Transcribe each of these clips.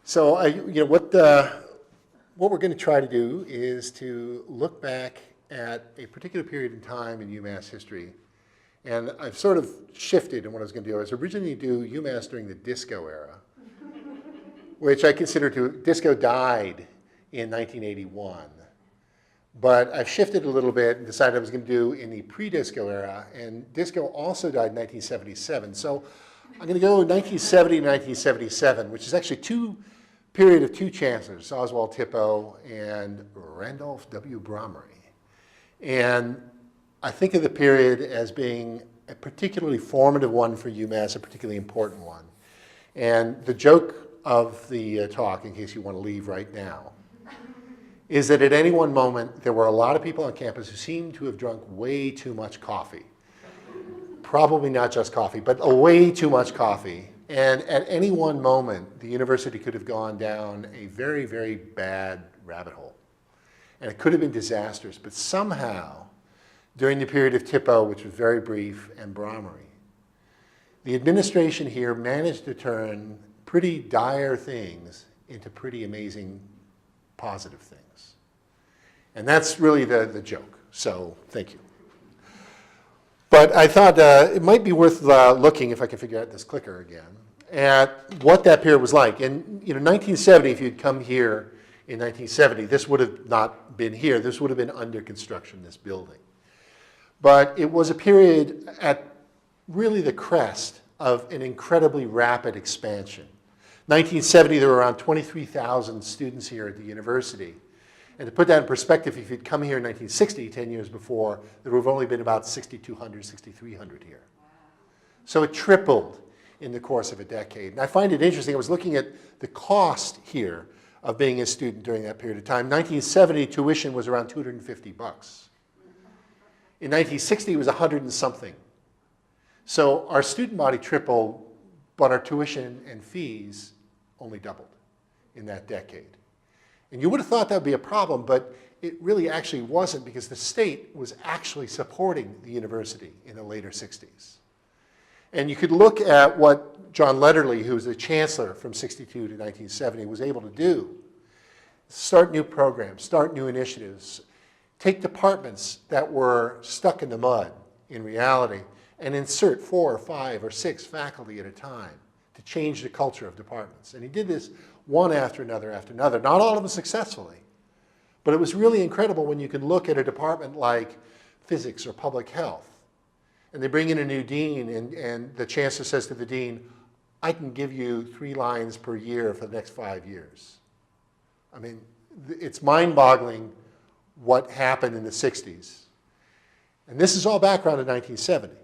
So, what we're going to try to do is to look back at a particular period in time in UMass history. And I've sort of shifted in what I was going to do. I was originally going to do UMass during the disco era, which I consider disco died in 1981. But I've shifted a little bit and decided I was going to do in the pre-disco era. And disco also died in 1977. So I'm going to go 1970 to 1977, which is actually period of two chancellors, Oswald Tippo and Randolph W. Bromery. And I think of the period as being a particularly formative one for UMass, a particularly important one. And the joke of the talk, in case you want to leave right now, is that at any one moment, there were a lot of people on campus who seemed to have drunk way too much coffee. Probably not just coffee, but way too much coffee. And at any one moment, the university could have gone down a very, very bad rabbit hole. And it could have been disastrous, but somehow, during the period of Tippo, which was very brief, and Bromery, the administration here managed to turn pretty dire things into pretty amazing positive things. And that's really the joke, so thank you. But I thought it might be worth looking, if I can figure out this clicker again, at what that period was like. And 1970, if you'd come here in 1970, this would have not been here. This would have been under construction, this building. But it was a period at really the crest of an incredibly rapid expansion. 1970, there were around 23,000 students here at the university. And to put that in perspective, if you'd come here in 1960, 10 years before, there would have only been about 6,200, 6,300 here. So it tripled in the course of a decade. And I find it interesting. I was looking at the cost here of being a student during that period of time. 1970, tuition was around $250. In 1960, it was 100 and something. So our student body tripled, but our tuition and fees only doubled in that decade. And you would have thought that would be a problem, but it really actually wasn't, because the state was actually supporting the university in the later 60s. And you could look at what John Letterly, who was the chancellor from 62 to 1970, was able to do. Start new programs, start new initiatives, take departments that were stuck in the mud in reality, and insert 4 or 5 or 6 faculty at a time to change the culture of departments. And he did this one after another after another, not all of them successfully. But it was really incredible when you can look at a department like physics or public health, and they bring in a new dean, and the chancellor says to the dean, I can give you 3 lines per year for the next 5 years. I mean, it's mind-boggling what happened in the 60s. And this is all background in 1970.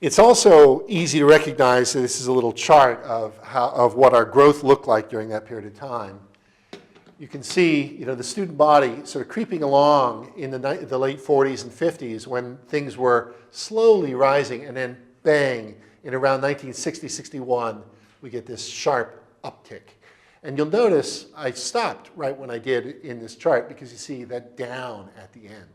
It's also easy to recognize that this is a little chart of what our growth looked like during that period of time. You can see, the student body sort of creeping along in the late 40s and 50s when things were slowly rising, and then bang, in around 1960, 61, we get this sharp uptick. And you'll notice I stopped right when I did in this chart, because you see that down at the end.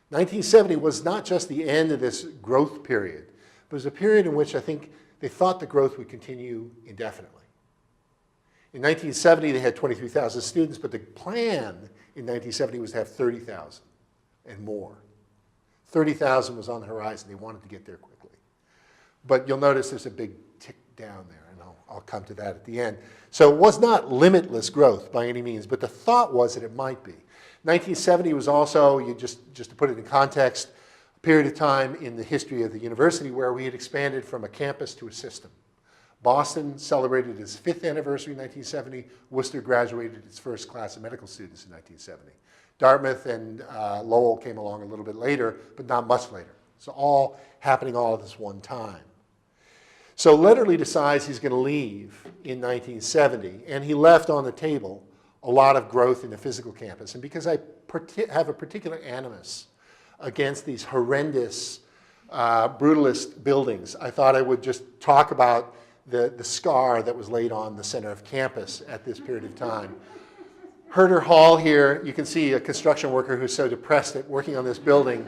1970 was not just the end of this growth period, but it was a period in which I think they thought the growth would continue indefinitely. In 1970, they had 23,000 students, but the plan in 1970 was to have 30,000 and more. 30,000 was on the horizon. They wanted to get there quickly. But you'll notice there's a big tick down there, and I'll come to that at the end. So it was not limitless growth by any means, but the thought was that it might be. 1970 was also, just to put it in context, a period of time in the history of the university where we had expanded from a campus to a system. Boston celebrated its 5th anniversary in 1970. Worcester graduated its first class of medical students in 1970. Dartmouth and Lowell came along a little bit later, but not much later. So all happening all at this one time. So Letterly decides he's going to leave in 1970, and he left on the table a lot of growth in the physical campus. And because I have a particular animus against these horrendous brutalist buildings, I thought I would just talk about the scar that was laid on the center of campus at this period of time. Herder Hall here, you can see a construction worker who's so depressed at working on this building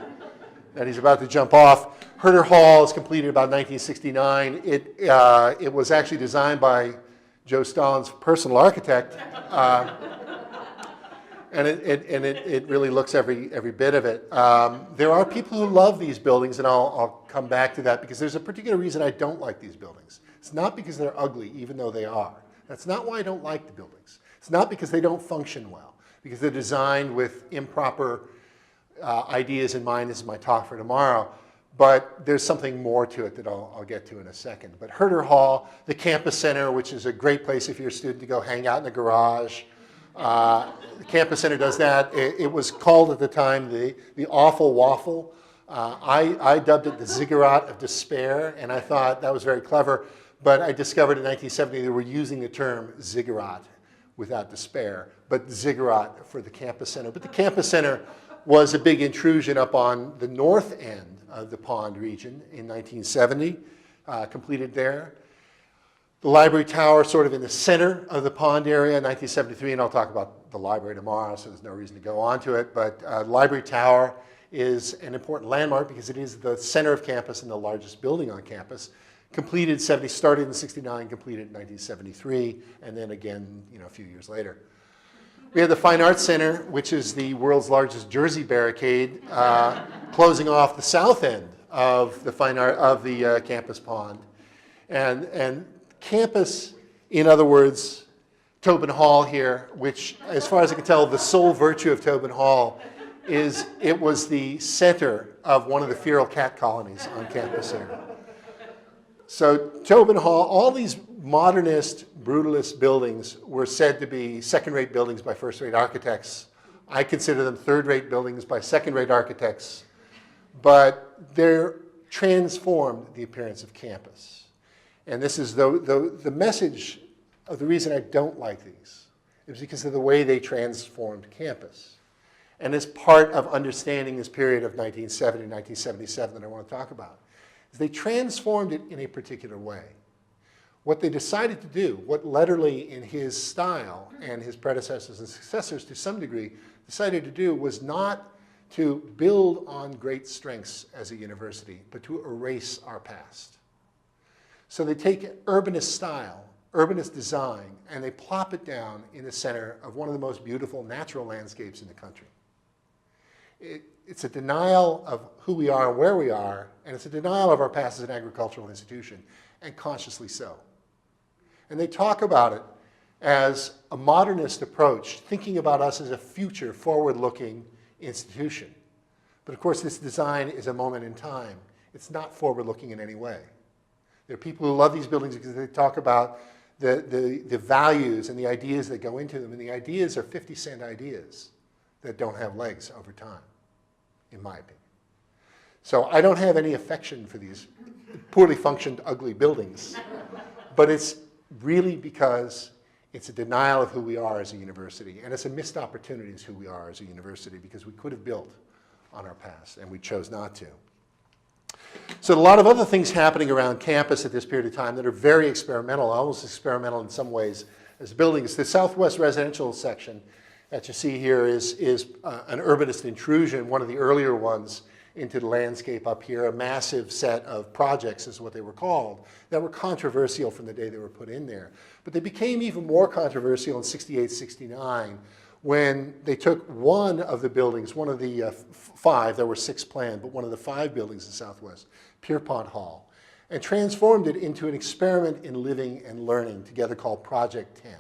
that he's about to jump off. Herder Hall is completed about 1969. It was actually designed by Joe Stalin's personal architect. And it really looks every bit of it. There are people who love these buildings, and I'll come back to that because there's a particular reason I don't like these buildings. It's not because they're ugly, even though they are. That's not why I don't like the buildings. It's not because they don't function well, because they're designed with improper ideas in mind. This is my talk for tomorrow. But there's something more to it that I'll get to in a second. But Herter Hall, the campus center, which is a great place if you're a student to go hang out in the garage. The campus center does that. It was called at the time the Awful Waffle. I dubbed it the Ziggurat of Despair, and I thought that was very clever. But I discovered in 1970 they were using the term ziggurat without despair, but ziggurat for the campus center. But the campus center was a big intrusion up on the north end of the pond region in 1970, completed there. The library tower sort of in the center of the pond area in 1973, and I'll talk about the library tomorrow, so there's no reason to go on to it. But library tower is an important landmark because it is the center of campus and the largest building on campus. Completed started in 69, completed in 1973, and then again, a few years later. We have the Fine Arts Center, which is the world's largest Jersey barricade, closing off the south end of the campus pond, and campus, in other words, Tobin Hall here, which, as far as I can tell, the sole virtue of Tobin Hall is it was the center of one of the feral cat colonies on campus here. So Tobin Hall, all these modernist, brutalist buildings were said to be second-rate buildings by first-rate architects. I consider them third-rate buildings by second-rate architects, but they're transformed the appearance of campus. And this is the message of the reason I don't like these is because of the way they transformed campus. And as part of understanding this period of 1970 and 1977 that I want to talk about, is they transformed it in a particular way. What they decided to do, what Letterly in his style and his predecessors and successors to some degree decided to do was not to build on great strengths as a university, but to erase our past. So they take urbanist style, urbanist design, and they plop it down in the center of one of the most beautiful natural landscapes in the country. It's a denial of who we are and where we are, and it's a denial of our past as an agricultural institution, and consciously so. And they talk about it as a modernist approach, thinking about us as a future, forward-looking institution. But of course, this design is a moment in time. It's not forward-looking in any way. There are people who love these buildings because they talk about the values and the ideas that go into them, and the ideas are 50-cent ideas that don't have legs over time, in my opinion. So I don't have any affection for these poorly functioned, ugly buildings, but it's really because it's a denial of who we are as a university, and it's a missed opportunity as who we are as a university because we could have built on our past, and we chose not to. So a lot of other things happening around campus at this period of time that are very experimental, almost experimental in some ways as buildings. The Southwest residential section that you see here is an urbanist intrusion, one of the earlier ones into the landscape up here, a massive set of projects is what they were called, that were controversial from the day they were put in there. But they became even more controversial in 68, 69, when they took one of the buildings, one of the five, there were 6 planned, but one of the 5 buildings in Southwest, Pierpont Hall, and transformed it into an experiment in living and learning together called Project 10.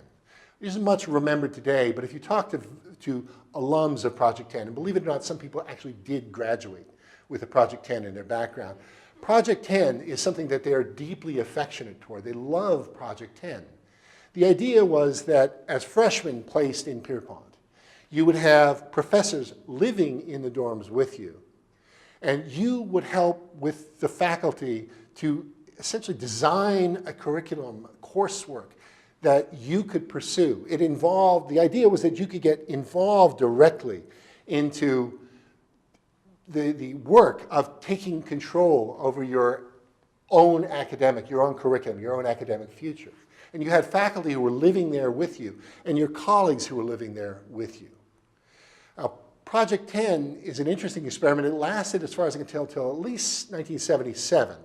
It isn't much remembered today, but if you talk to alums of Project 10, and believe it or not, some people actually did graduate with a Project 10 in their background. Project 10 is something that they are deeply affectionate toward. They love Project 10. The idea was that as freshmen placed in Pierpont, you would have professors living in the dorms with you, and you would help with the faculty to essentially design a curriculum, coursework that you could pursue. The idea was that you could get involved directly into the work of taking control over your own curriculum, your own academic future. And you had faculty who were living there with you, and your colleagues who were living there with you. Now, Project 10 is an interesting experiment. It lasted, as far as I can tell, till at least 1977.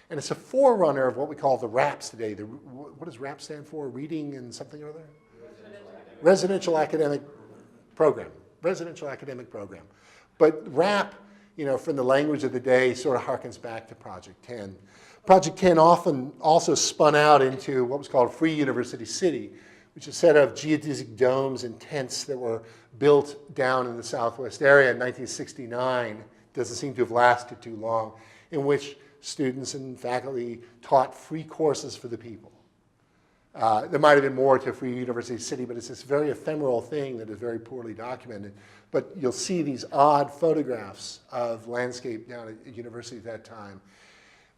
And it's a forerunner of what we call the RAPS today. What does RAP stand for? Reading and something or other? Residential Academic Program. Residential Academic Program. But RAP, from the language of the day, sort of harkens back to Project 10. Project 10 often also spun out into what was called Free University City, which is a set of geodesic domes and tents that were built down in the southwest area in 1969. Doesn't seem to have lasted too long, in which students and faculty taught free courses for the people. There might have been more to Free University City, but it's this very ephemeral thing that is very poorly documented. But you'll see these odd photographs of landscape down at university at that time,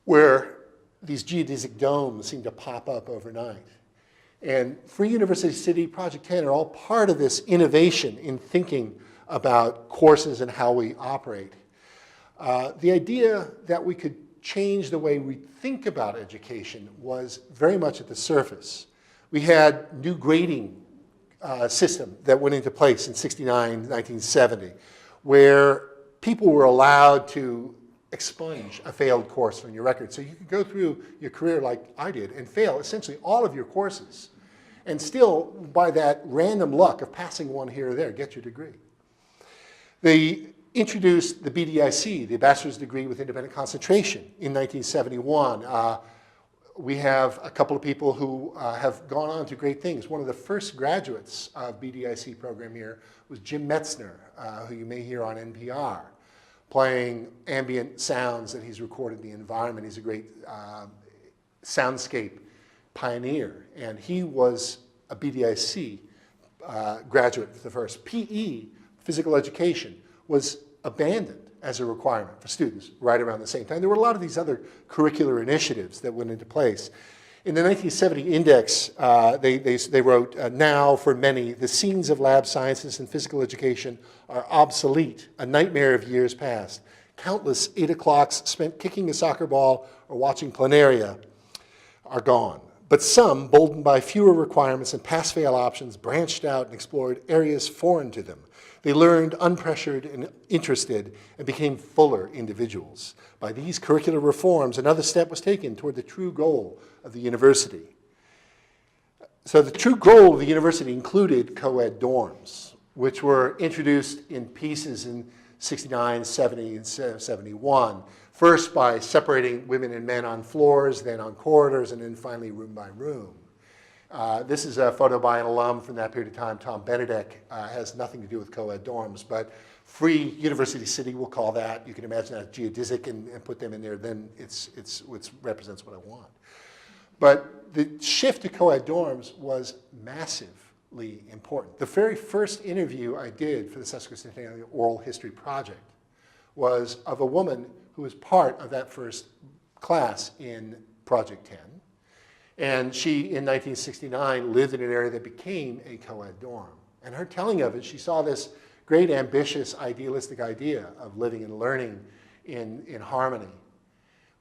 where these geodesic domes seem to pop up overnight. And Free University City, Project 10 are all part of this innovation in thinking about courses and how we operate. The idea that we could change the way we think about education was very much at the surface. We had new grading system that went into place in 69, 1970, where people were allowed to expunge a failed course from your record. So you could go through your career like I did and fail essentially all of your courses and still, by that random luck of passing one here or there, get your degree. They introduced the BDIC, the Bachelor's Degree with Independent Concentration, in 1971. We have a couple of people who have gone on to great things. One of the first graduates of BDIC program here was Jim Metzner, who you may hear on NPR, playing ambient sounds that he's recorded in the environment. He's a great soundscape pioneer, and he was a BDIC graduate, the first. PE, physical education, was abandoned as a requirement for students right around the same time. There were a lot of these other curricular initiatives that went into place. In the 1970 index, they wrote, now for many, the scenes of lab sciences and physical education are obsolete, a nightmare of years past. Countless 8 o'clocks spent kicking a soccer ball or watching planaria are gone. But some, boldened by fewer requirements and pass-fail options, branched out and explored areas foreign to them. They learned unpressured and interested and became fuller individuals. By these curricular reforms, another step was taken toward the true goal of the university. So the true goal of the university included co-ed dorms, which were introduced in pieces in 69, 70, and 71. First by separating women and men on floors, then on corridors, and then finally room by room. This is a photo by an alum from that period of time, Tom Benedek. Has nothing to do with co-ed dorms, but Free University City, we'll call that. You can imagine that geodesic and put them in there, then it represents what I want. But the shift to co-ed dorms was massively important. The very first interview I did for the Sesquicentennial Oral History Project was of a woman who was part of that first class in Project 10. And she, in 1969, lived in an area that became a co-ed dorm. And her telling of it, she saw this great, ambitious, idealistic idea of living and learning in harmony.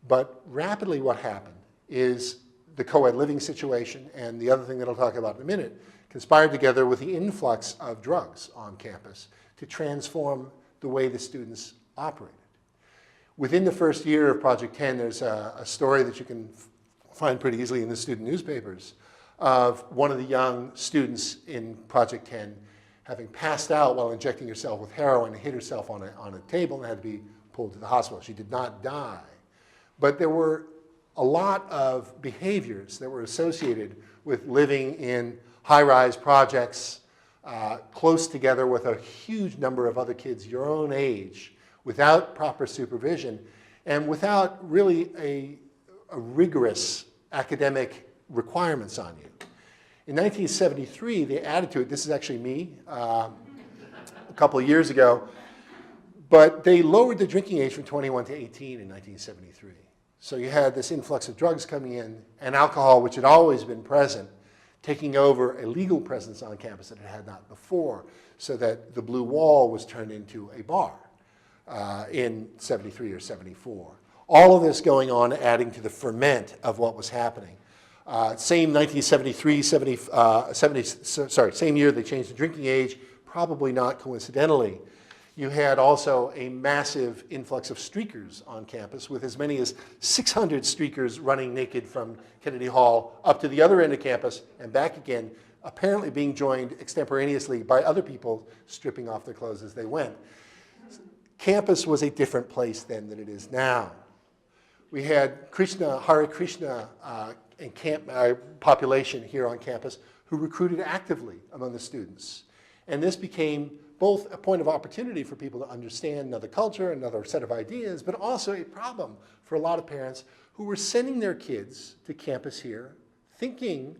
But rapidly what happened is the co-ed living situation and the other thing that I'll talk about in a minute conspired together with the influx of drugs on campus to transform the way the students operated. Within the first year of Project 10, there's a story that you can find pretty easily in the student newspapers of one of the young students in Project 10 having passed out while injecting herself with heroin and hit herself on a table and had to be pulled to the hospital. She did not die. But there were a lot of behaviors that were associated with living in high-rise projects close together with a huge number of other kids your own age without proper supervision and without really a rigorous academic requirements on you. In 1973, they added to it, this is actually me, a couple of years ago, but they lowered the drinking age from 21 to 18 in 1973. So you had this influx of drugs coming in and alcohol, which had always been present, taking over a legal presence on campus that it had not before, so that the Blue Wall was turned into a bar in 73 or 74. All of this going on, adding to the ferment of what was happening. Same 1973, same year they changed the drinking age, probably not coincidentally. You had also a massive influx of streakers on campus, with as many as 600 streakers running naked from Kennedy Hall up to the other end of campus and back again, apparently being joined extemporaneously by other people stripping off their clothes as they went. Campus was a different place then than it is now. We had Hare Krishna population here on campus who recruited actively among the students. And this became both a point of opportunity for people to understand another culture, another set of ideas, but also a problem for a lot of parents who were sending their kids to campus here thinking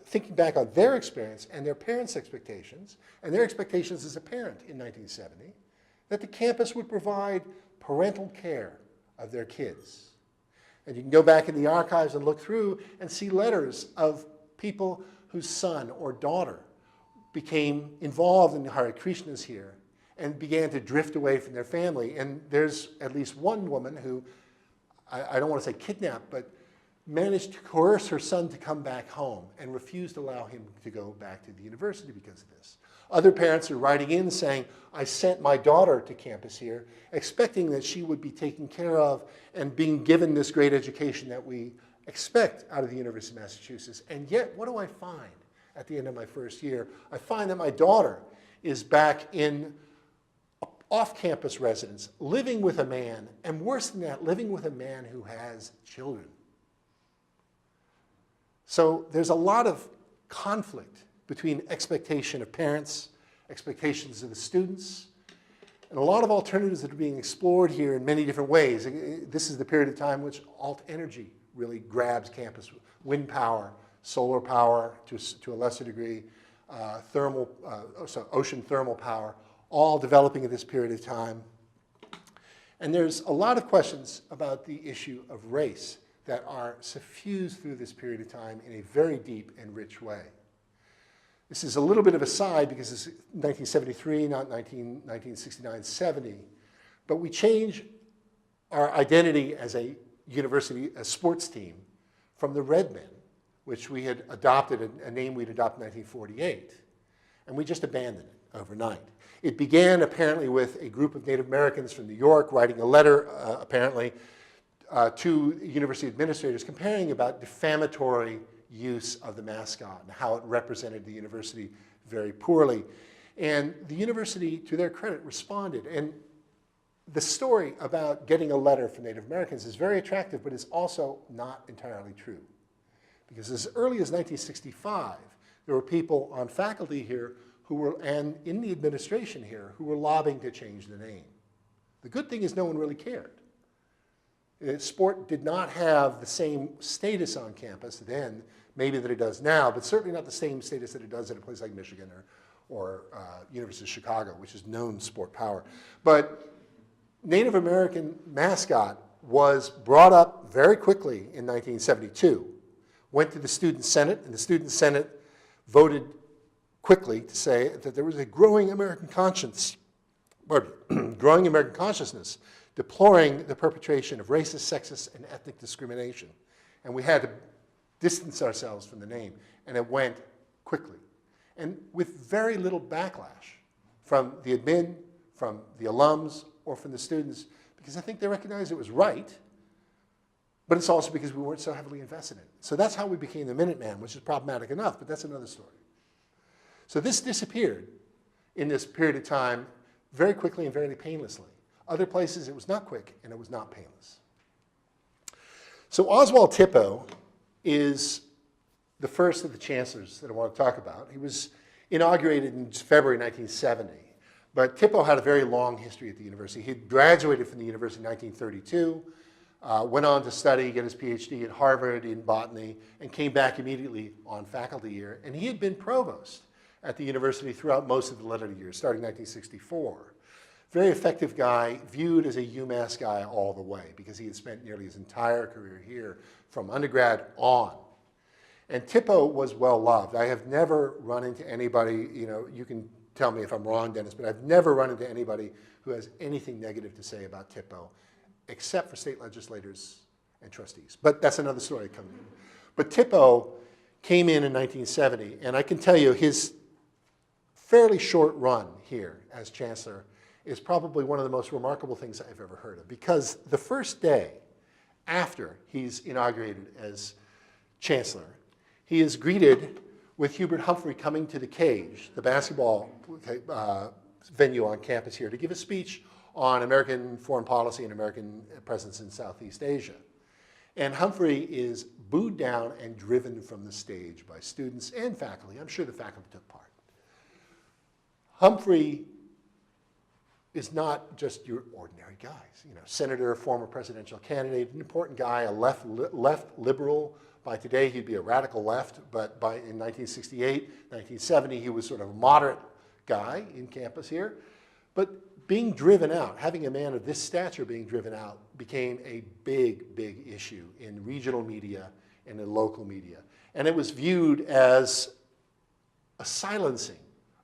thinking back on their experience and their parents' expectations, and their expectations as a parent in 1970, that the campus would provide parental care of their kids. And you can go back in the archives and look through and see letters of people whose son or daughter became involved in the Hare Krishnas here and began to drift away from their family. And there's at least one woman who, I don't want to say kidnapped, but managed to coerce her son to come back home and refused to allow him to go back to the university because of this. Other parents are writing in saying, I sent my daughter to campus here expecting that she would be taken care of and being given this great education that we expect out of the University of Massachusetts. And yet, what do I find at the end of my first year? I find that my daughter is back in off-campus residence, living with a man, and worse than that, living with a man who has children. So there's a lot of conflict between expectation of parents, expectations of the students, and a lot of alternatives that are being explored here in many different ways. This is the period of time which alt energy really grabs campus. Wind power, solar power to a lesser degree, ocean thermal power, all developing at this period of time. And there's a lot of questions about the issue of race that are suffused through this period of time in a very deep and rich way. This is a little bit of a side because it's 1973, not 1969-70, but we change our identity as a university, a sports team, from the Redmen, which we had adopted, a name we'd adopted in 1948, and we just abandoned it overnight. It began apparently with a group of Native Americans from New York writing a letter, apparently, to university administrators comparing about defamatory use of the mascot and how it represented the university very poorly. And the university, to their credit, responded. And the story about getting a letter from Native Americans is very attractive, but it's also not entirely true. Because as early as 1965, there were people on faculty here who were, and in the administration here, who were lobbying to change the name. The good thing is no one really cared. Sport did not have the same status on campus then, maybe that it does now, but certainly not the same status that it does at a place like Michigan or University of Chicago, which is known sport power. But Native American mascot was brought up very quickly in 1972, went to the Student Senate, and the Student Senate voted quickly to say that there was a growing American conscience, growing American consciousness, deploring the perpetration of racist, sexist, and ethnic discrimination. And we had to distance ourselves from the name, and it went quickly. And with very little backlash from the admin, from the alums, or from the students, because I think they recognized it was right, but it's also because we weren't so heavily invested in it. So that's how we became the Minuteman, which is problematic enough, but that's another story. So this disappeared in this period of time very quickly and very painlessly. Other places, it was not quick and it was not painless. So Oswald Tippo is the first of the chancellors that I want to talk about. He was inaugurated in February 1970, but Tippo had a very long history at the university. He graduated from the university in 1932, went on to study, get his PhD at Harvard in botany, and came back immediately on faculty year. And he had been provost at the university throughout most of the latter years, starting 1964. Very effective guy, viewed as a UMass guy all the way because he had spent nearly his entire career here from undergrad on. And Tippo was well loved. I have never run into anybody, you can tell me if I'm wrong, Dennis, but I've never run into anybody who has anything negative to say about Tippo, except for state legislators and trustees. But that's another story coming in. But Tippo came in 1970, and I can tell you his fairly short run here as chancellor is probably one of the most remarkable things I've ever heard of, because the first day after he's inaugurated as chancellor, he is greeted with Hubert Humphrey coming to the Cage, the basketball venue on campus here, to give a speech on American foreign policy and American presence in Southeast Asia. And Humphrey is booed down and driven from the stage by students and faculty. I'm sure the faculty took part. Humphrey is not just your ordinary guy. You know, senator, former presidential candidate, an important guy, a left liberal. By today, he'd be a radical left, but in 1968, 1970, he was sort of a moderate guy in campus here. But being driven out, having a man of this stature being driven out, became a big, big issue in regional media and in local media. And it was viewed as a silencing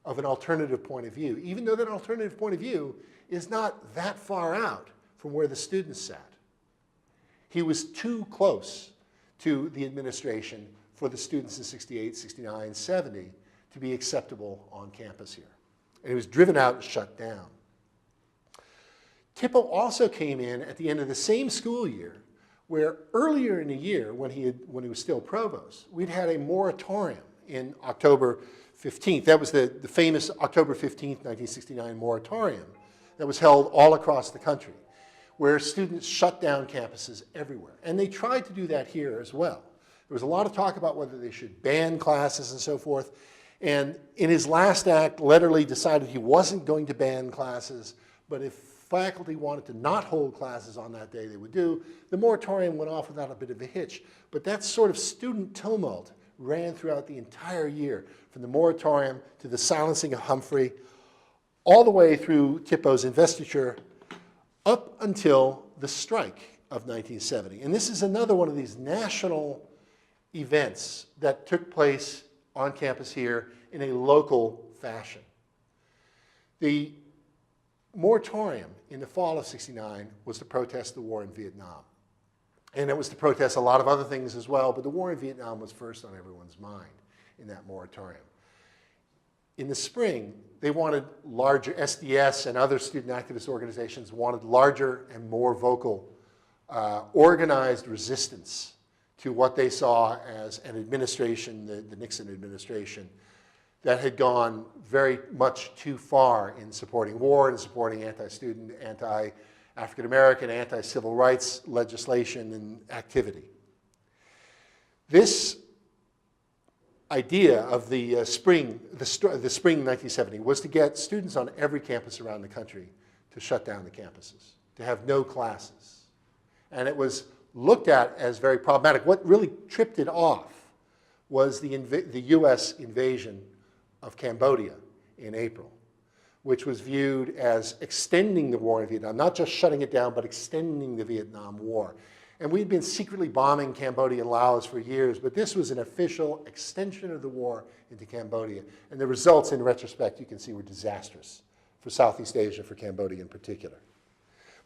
of an alternative point of view, even though that alternative point of view is not that far out from where the students sat. He was too close to the administration for the students in 68, 69, 70 to be acceptable on campus here. And he was driven out and shut down. Tippo also came in at the end of the same school year, where earlier in the year, when he was still provost, we'd had a moratorium in October 15th. That was the famous October 15th, 1969 moratorium that was held all across the country, where students shut down campuses everywhere. And they tried to do that here as well. There was a lot of talk about whether they should ban classes and so forth. And in his last act, Lederle decided he wasn't going to ban classes, but if faculty wanted to not hold classes on that day, they would do. The moratorium went off without a bit of a hitch. But that sort of student tumult ran throughout the entire year, from the moratorium to the silencing of Humphrey, all the way through Tippo's investiture, up until the strike of 1970. And this is another one of these national events that took place on campus here in a local fashion. The moratorium in the fall of '69 was to protest the war in Vietnam. And it was to protest a lot of other things as well, but the war in Vietnam was first on everyone's mind in that moratorium. In the spring, they wanted larger, SDS and other student activist organizations wanted larger and more vocal, organized resistance to what they saw as an administration, the Nixon administration, that had gone very much too far in supporting war and supporting anti-student, anti-African American, anti-civil rights legislation and activity. This idea of the spring 1970 was to get students on every campus around the country to shut down the campuses, to have no classes. And it was looked at as very problematic. What really tripped it off was the US invasion of Cambodia in April, which was viewed as extending the war in Vietnam, not just shutting it down, but extending the Vietnam War. And we'd been secretly bombing Cambodia and Laos for years, but this was an official extension of the war into Cambodia. And the results, in retrospect, you can see were disastrous for Southeast Asia, for Cambodia in particular.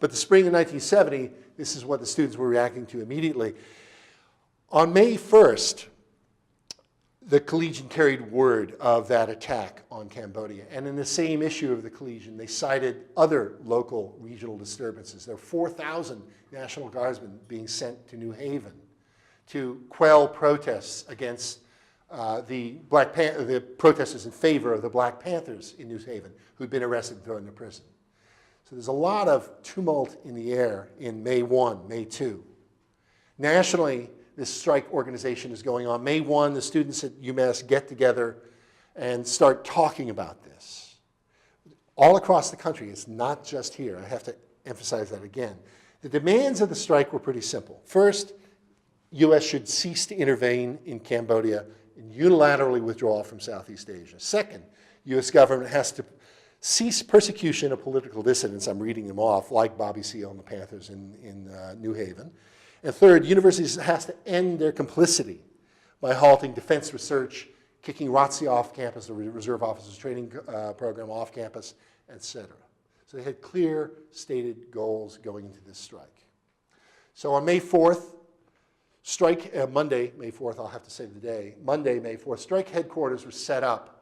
But the spring of 1970, this is what the students were reacting to immediately. On May 1st, the Collegian carried word of that attack on Cambodia. And in the same issue of the Collegian, they cited other local regional disturbances. There were 4,000 National Guardsmen being sent to New Haven to quell protests against the protesters in favor of the Black Panthers in New Haven, who'd been arrested and thrown into prison. So there's a lot of tumult in the air in May 1, May 2. Nationally, this strike organization is going on. May 1, the students at UMass get together and start talking about this. All across the country, it's not just here. I have to emphasize that again. The demands of the strike were pretty simple. First, US should cease to intervene in Cambodia and unilaterally withdraw from Southeast Asia. Second, US government has to cease persecution of political dissidents, I'm reading them off, like Bobby Seale and the Panthers in New Haven. And third, universities has to end their complicity by halting defense research, kicking ROTC off campus, the Reserve Officers Training Program off campus, etc. So they had clear stated goals going into this strike. So on May 4th, Monday, May 4th, I'll have to say the day, Monday, May 4th, strike headquarters were set up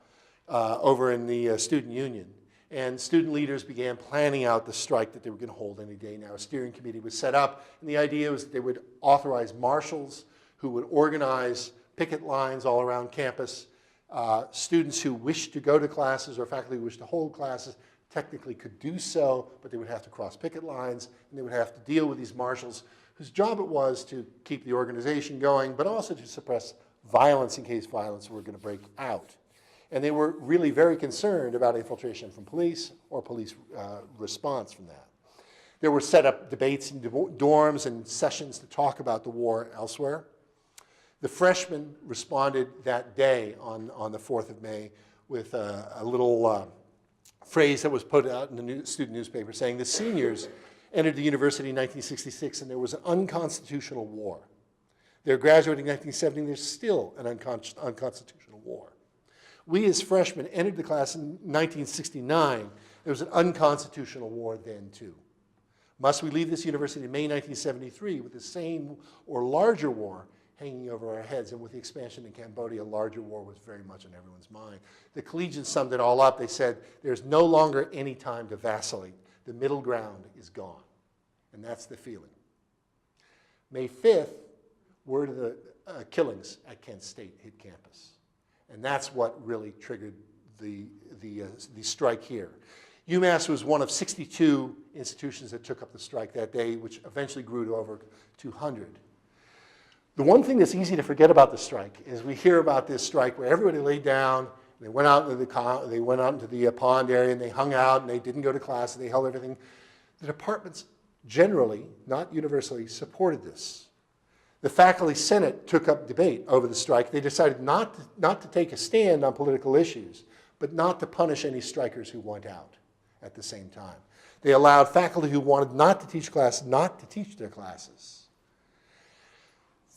over in the student union. And student leaders began planning out the strike that they were going to hold any day now. A steering committee was set up, and the idea was that they would authorize marshals who would organize picket lines all around campus. Students who wished to go to classes or faculty who wished to hold classes technically could do so, but they would have to cross picket lines, and they would have to deal with these marshals whose job it was to keep the organization going, but also to suppress violence in case violence were going to break out. And they were really very concerned about infiltration from police or police response from that. There were set up debates in dorms and sessions to talk about the war elsewhere. The freshmen responded that day on the 4th of May with a little phrase that was put out in the student newspaper saying the seniors entered the university in 1966 and there was an unconstitutional war. They're graduating in 1970 and there's still an unconstitutional war. We as freshmen entered the class in 1969. There was an unconstitutional war then too. Must we leave this university in May 1973 with the same or larger war hanging over our heads? And with the expansion in Cambodia, a larger war was very much on everyone's mind. The collegians summed it all up. They said, there's no longer any time to vacillate. The middle ground is gone. And that's the feeling. May 5th, word of the killings at Kent State hit campus. And that's what really triggered the strike here. UMass was one of 62 institutions that took up the strike that day, which eventually grew to over 200. The one thing that's easy to forget about the strike is we hear about this strike where everybody laid down, they went out into the pond area and they hung out and they didn't go to class and they held everything. The departments generally, not universally, supported this. The faculty senate took up debate over the strike. They decided not to take a stand on political issues, but not to punish any strikers who went out at the same time. They allowed faculty who wanted not to teach classes not to teach their classes.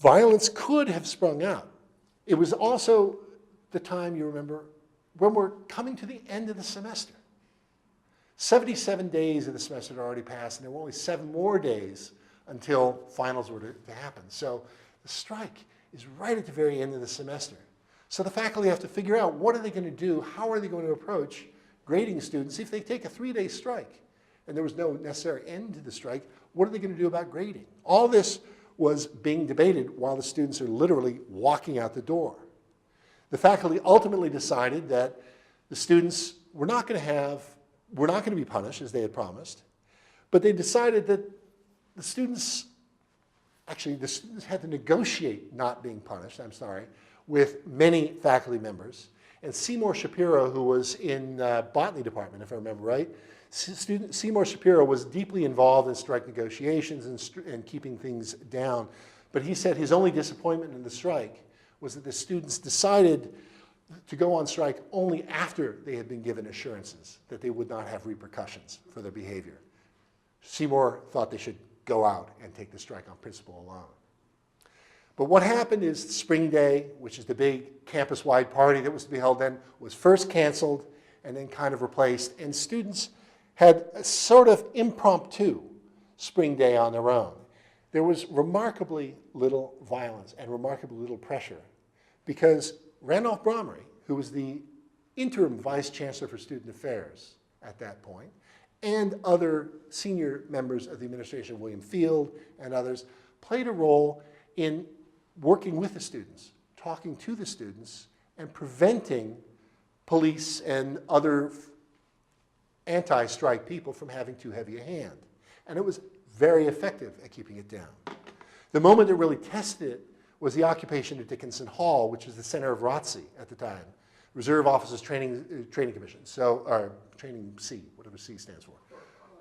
Violence could have sprung out. It was also the time, you remember, when we're coming to the end of the semester. 77 days of the semester had already passed, and there were only 7 more days until finals were to happen. So the strike is right at the very end of the semester. So the faculty have to figure out what are they going to do, how are they going to approach grading students if they take a 3-day strike. And there was no necessary end to the strike. What are they going to do about grading? All this was being debated while the students are literally walking out the door. The faculty ultimately decided that the students were not going to be punished as they had promised, but they decided that the students had to negotiate not being punished, with many faculty members. And Seymour Shapiro, who was in botany department, if I remember right, Seymour Shapiro was deeply involved in strike negotiations and keeping things down. But he said his only disappointment in the strike was that the students decided to go on strike only after they had been given assurances that they would not have repercussions for their behavior. Seymour thought they should go out and take the strike on principle alone. But what happened is Spring Day, which is the big campus-wide party that was to be held then, was first canceled and then kind of replaced, and students had a sort of impromptu Spring Day on their own. There was remarkably little violence and remarkably little pressure because Randolph Bromery, who was the interim vice chancellor for student affairs at that point, and other senior members of the administration, William Field and others, played a role in working with the students, talking to the students, and preventing police and other anti-strike people from having too heavy a hand. And it was very effective at keeping it down. The moment that really tested it was the occupation of Dickinson Hall, which was the center of ROTC at the time, Reserve Officers Training Commission, or Training C, whatever C stands for.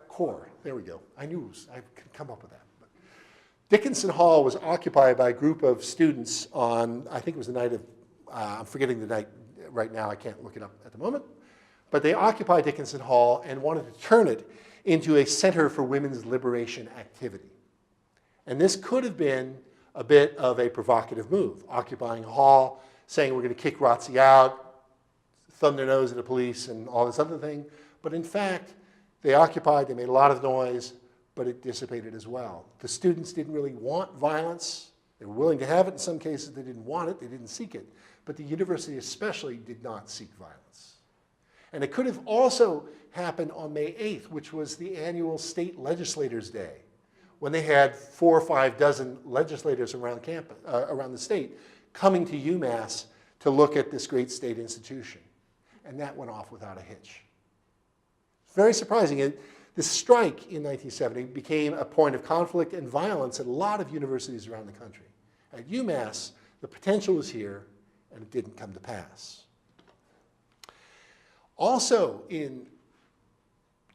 Corps, there we go. I could come up with that. But Dickinson Hall was occupied by a group of students on, I think it was the night of, I'm forgetting the night right now, I can't look it up at the moment, but they occupied Dickinson Hall and wanted to turn it into a center for women's liberation activity. And this could have been a bit of a provocative move, occupying a hall, saying we're going to kick ROTC out, thumb their nose at the police and all this other thing. But in fact, they occupied, they made a lot of noise, but it dissipated as well. The students didn't really want violence. They were willing to have it in some cases. They didn't want it, they didn't seek it. But the university especially did not seek violence. And it could have also happened on May 8th, which was the annual State Legislators' Day, when they had 4 or 5 dozen legislators around campus, around the state, coming to UMass to look at this great state institution. And that went off without a hitch. Very surprising. The strike in 1970 became a point of conflict and violence at a lot of universities around the country. At UMass, the potential was here, and it didn't come to pass. Also, in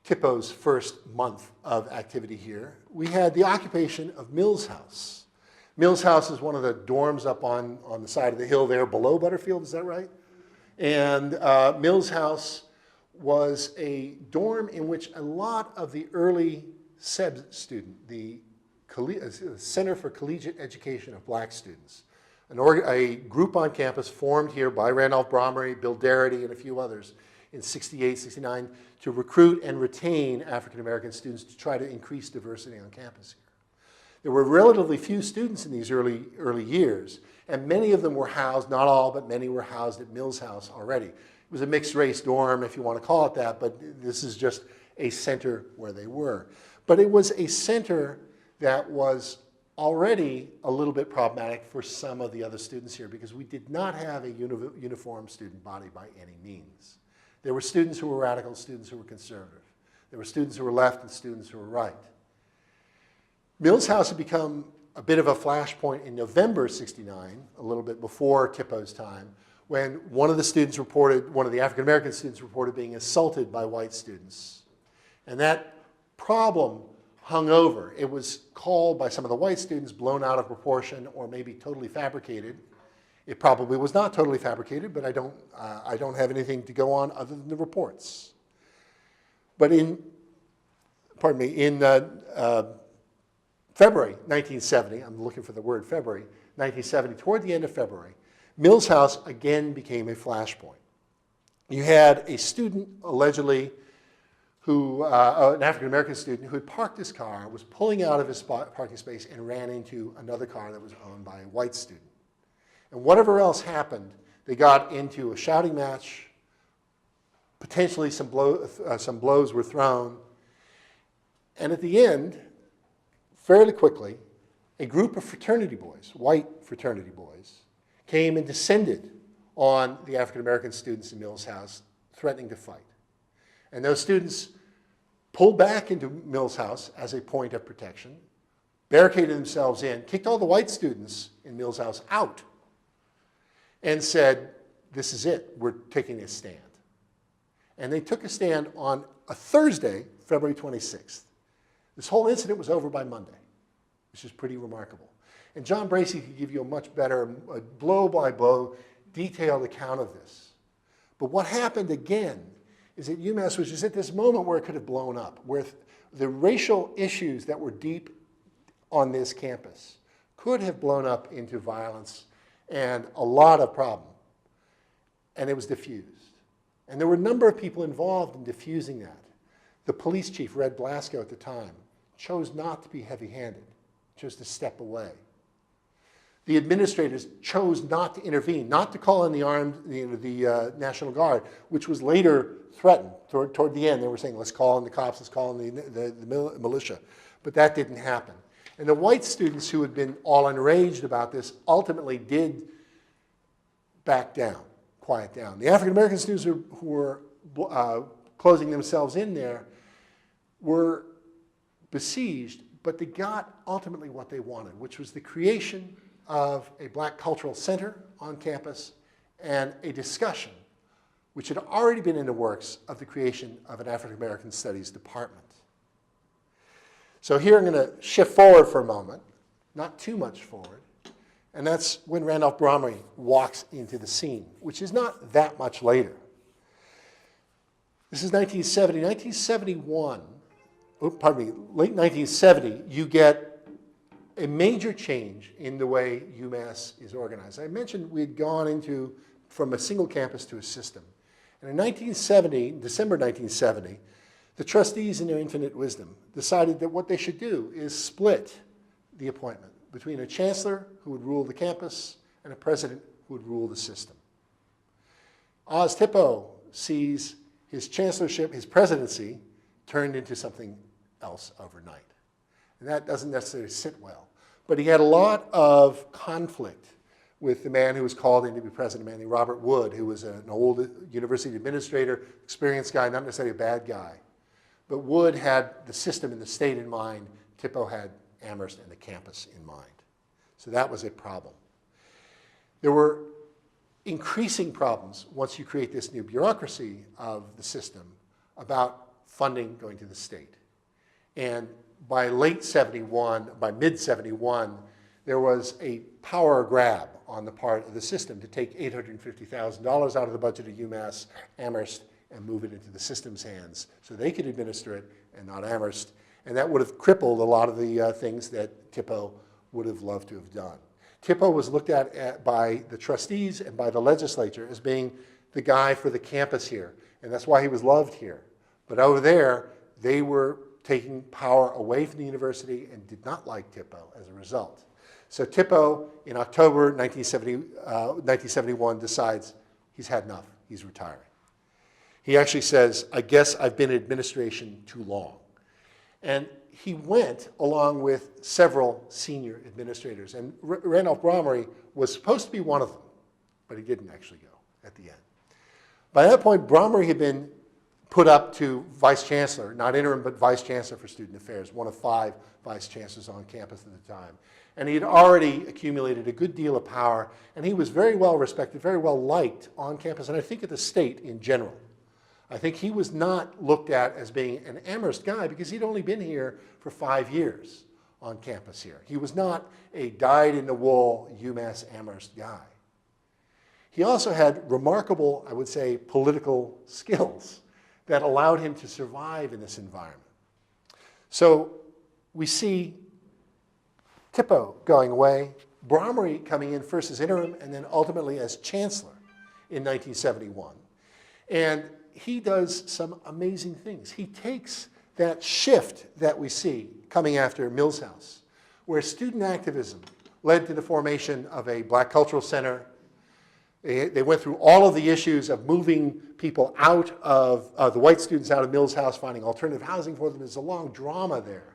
Tippo's first month of activity here, we had the occupation of Mills House. Mills House is one of the dorms up on the side of the hill there below Butterfield, is that right? And Mills House was a dorm in which a lot of the early SEB student, the Center for Collegiate Education of Black Students, a group on campus formed here by Randolph Bromery, Bill Darity, and a few others in 68, 69 to recruit and retain African American students to try to increase diversity on campus here. There were relatively few students in these early years, and many of them were housed, not all, but many were housed at Mills House already. It was a mixed race dorm, if you want to call it that, but this is just a center where they were. But it was a center that was already a little bit problematic for some of the other students here because we did not have a uniform student body by any means. There were students who were radical, students who were conservative. There were students who were left and students who were right. Mills House had become a bit of a flashpoint in November '69, a little bit before Tippo's time, when one of the African American students reported being assaulted by white students. And that problem hung over. It was called by some of the white students blown out of proportion or maybe totally fabricated. It probably was not totally fabricated, but I don't have anything to go on other than the reports. But in February 1970, I'm looking for the word February, 1970, toward the end of February, Mills House again became a flashpoint. You had a student, allegedly, an African-American student, who had parked his car, was pulling out of his parking space, and ran into another car that was owned by a white student. And whatever else happened, they got into a shouting match. Potentially some blows were thrown. And at the end, fairly quickly, a group of fraternity boys, white fraternity boys, came and descended on the African-American students in Mills House, threatening to fight. And those students pulled back into Mills House as a point of protection, barricaded themselves in, kicked all the white students in Mills House out, and said, this is it, we're taking a stand. And they took a stand on a Thursday, February 26th. This whole incident was over by Monday, which is pretty remarkable. And John Bracey could give you a much better, blow-by-blow, detailed account of this. But what happened again is that UMass was just at this moment where it could have blown up, where the racial issues that were deep on this campus could have blown up into violence and a lot of problem. And it was diffused. And there were a number of people involved in diffusing that. The police chief, Red Blasco at the time, chose not to be heavy-handed, chose to step away. The administrators chose not to intervene, not to call in the National Guard, which was later threatened toward the end. They were saying, let's call in the cops, let's call in the militia. But that didn't happen. And the white students who had been all enraged about this ultimately did back down, quiet down. The African American students who were closing themselves in there were besieged, but they got ultimately what they wanted, which was the creation of a black cultural center on campus and a discussion, which had already been in the works, of the creation of an African American Studies department. So here I'm going to shift forward for a moment, not too much forward, and that's when Randolph Bromery walks into the scene, which is not that much later. This is 1970. 1971, late 1970, you get a major change in the way UMass is organized. I mentioned we had gone from a single campus to a system. And in 1970, December 1970, the trustees, in their infinite wisdom, decided that what they should do is split the appointment between a chancellor who would rule the campus and a president who would rule the system. Oz Tippo sees his chancellorship, his presidency, turned into something else overnight. And that doesn't necessarily sit well. But he had a lot of conflict with the man who was called in to be president, a man named Robert Wood, who was an old university administrator, experienced guy, not necessarily a bad guy. But Wood had the system and the state in mind. Tippo had Amherst and the campus in mind. So that was a problem. There were increasing problems once you create this new bureaucracy of the system about funding going to the state. And by late 71, by mid 71, there was a power grab on the part of the system to take $850,000 out of the budget of UMass, Amherst, and move it into the system's hands so they could administer it and not Amherst. And that would have crippled a lot of the things that Tippo would have loved to have done. Tippo was looked at by the trustees and by the legislature as being the guy for the campus here, and that's why he was loved here. But over there, they were taking power away from the university and did not like Tippo as a result. So Tippo, in October 1971, decides he's had enough, he's retiring. He actually says, I guess I've been in administration too long. And he went along with several senior administrators. And Randolph Bromery was supposed to be one of them, but he didn't actually go at the end. By that point, Bromery had been put up to vice chancellor, not interim, but vice chancellor for student affairs, one of 5 vice chancellors on campus at the time. And he had already accumulated a good deal of power, and he was very well respected, very well liked on campus, and I think at the state in general. I think he was not looked at as being an Amherst guy because he'd only been here for 5 years on campus here. He was not a dyed-in-the-wool UMass Amherst guy. He also had remarkable, I would say, political skills that allowed him to survive in this environment. So we see Tippo going away, Bromery coming in first as interim and then ultimately as chancellor in 1971. And he does some amazing things. He takes that shift that we see coming after Mills House, where student activism led to the formation of a Black Cultural Center. They went through all of the issues of moving people out of, the white students out of Mills House, finding alternative housing for them. There's a long drama there.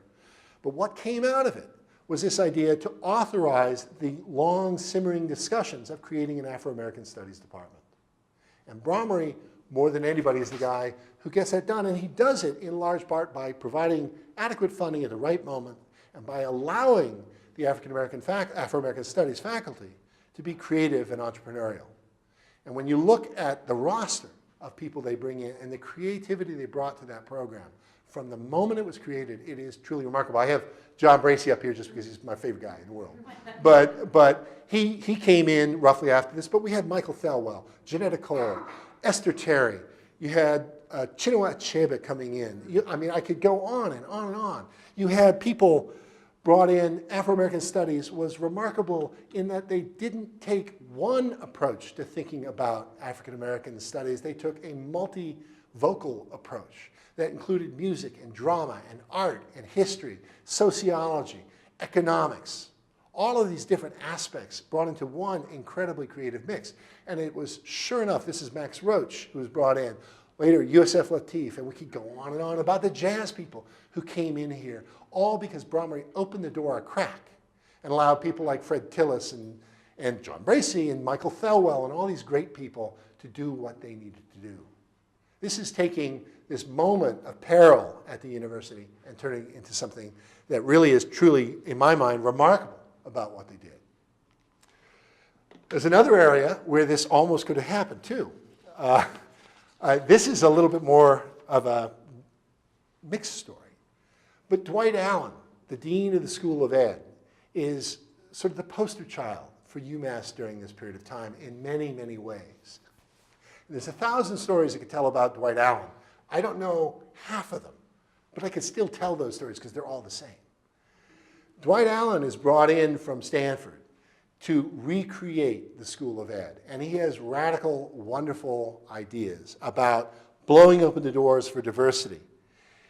But what came out of it was this idea to authorize the long simmering discussions of creating an Afro-American Studies department. And Bromery, more than anybody, is the guy who gets that done. And he does it in large part by providing adequate funding at the right moment and by allowing the Afro-American Studies faculty to be creative and entrepreneurial. And when you look at the roster of people they bring in and the creativity they brought to that program, from the moment it was created, it is truly remarkable. I have John Bracey up here just because he's my favorite guy in the world. But he came in roughly after this, but we had Michael Thelwell, Janetta Cole, Esther Terry. You had Chinua Achebe coming in. I mean, I could go on and on and on. You had people brought in. Afro-American Studies was remarkable in that they didn't take one approach to thinking about African-American studies. They took a multi-vocal approach that included music and drama and art and history, sociology, economics, all of these different aspects brought into one incredibly creative mix. And it was, sure enough, this is Max Roach who was brought in. Later, Yusef Lateef, and we could go on and on about the jazz people who came in here, all because Bromery opened the door a crack and allowed people like Fred Tillis and John Bracey and Michael Thelwell and all these great people to do what they needed to do. This is taking this moment of peril at the university and turning it into something that really is truly, in my mind, remarkable about what they did. There's another area where this almost could have happened too. This is a little bit more of a mixed story. But Dwight Allen, the dean of the School of Ed, is sort of the poster child for UMass during this period of time in many, many ways. There's 1,000 stories I could tell about Dwight Allen. I don't know half of them, but I could still tell those stories because they're all the same. Dwight Allen is brought in from Stanford to recreate the School of Ed, and he has radical, wonderful ideas about blowing open the doors for diversity.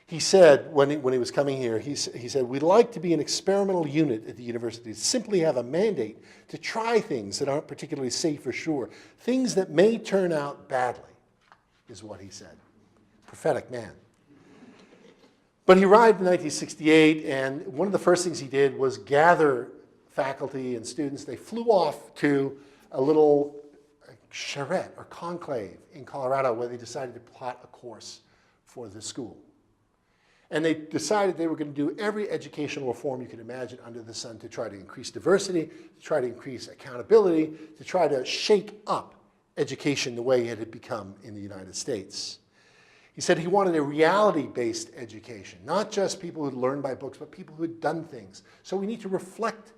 He said, when he was coming here, he said, we'd like to be an experimental unit at the university, simply have a mandate to try things that aren't particularly safe or sure, things that may turn out badly, is what he said. prophetic man. But he arrived in 1968, and one of the first things he did was gather faculty and students. They flew off to a little charrette or conclave in Colorado where they decided to plot a course for the school. And they decided they were going to do every educational reform you could imagine under the sun to try to increase diversity, to try to increase accountability, to try to shake up education the way it had become in the United States. He said he wanted a reality-based education, not just people who'd learned by books, but people who had done things. So we need to reflect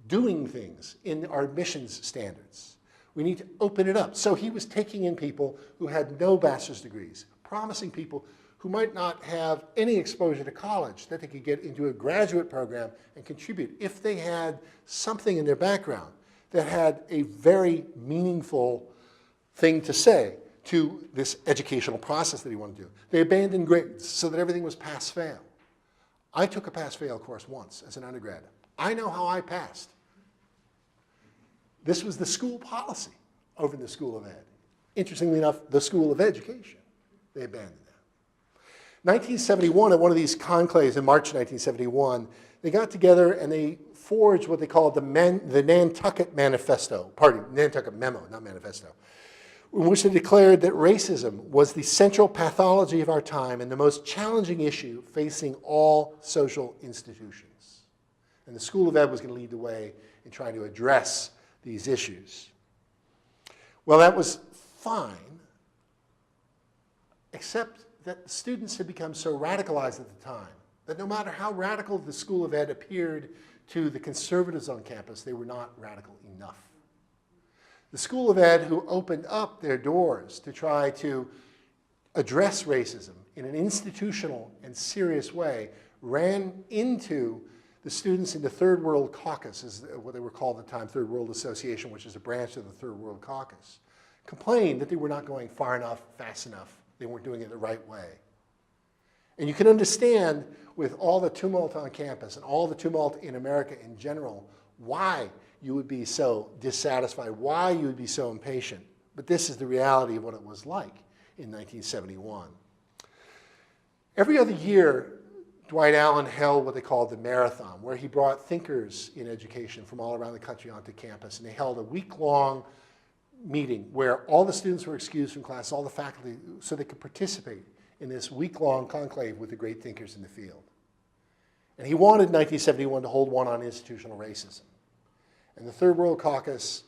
doing things in our admissions standards. We need to open it up. So he was taking in people who had no bachelor's degrees, promising people who might not have any exposure to college that they could get into a graduate program and contribute if they had something in their background that had a very meaningful thing to say to this educational process that he wanted to do. They abandoned grades so that everything was pass-fail. I took a pass-fail course once as an undergrad. I know how I passed. This was the school policy over in the School of Ed. Interestingly enough, the School of Education, they abandoned that. 1971, at one of these conclaves in March 1971, they got together and they forged what they called the Nantucket Manifesto, Nantucket Memo, not Manifesto, in which they declared that racism was the central pathology of our time and the most challenging issue facing all social institutions. And the School of Ed was going to lead the way in trying to address these issues. Well, that was fine, except that the students had become so radicalized at the time that no matter how radical the School of Ed appeared to the conservatives on campus, they were not radical enough. The School of Ed, who opened up their doors to try to address racism in an institutional and serious way, ran into the students in the Third World Caucus, is what they were called at the time, Third World Association, which is a branch of the Third World Caucus, complained that they were not going far enough, fast enough. They weren't doing it the right way. And you can understand, with all the tumult on campus and all the tumult in America in general, why you would be so dissatisfied, why you would be so impatient. But this is the reality of what it was like in 1971. Every other year, Dwight Allen held what they called the Marathon, where he brought thinkers in education from all around the country onto campus. And they held a week-long meeting where all the students were excused from class, all the faculty, so they could participate in this week-long conclave with the great thinkers in the field. And he wanted in 1971 to hold one on institutional racism. And the Third World Caucus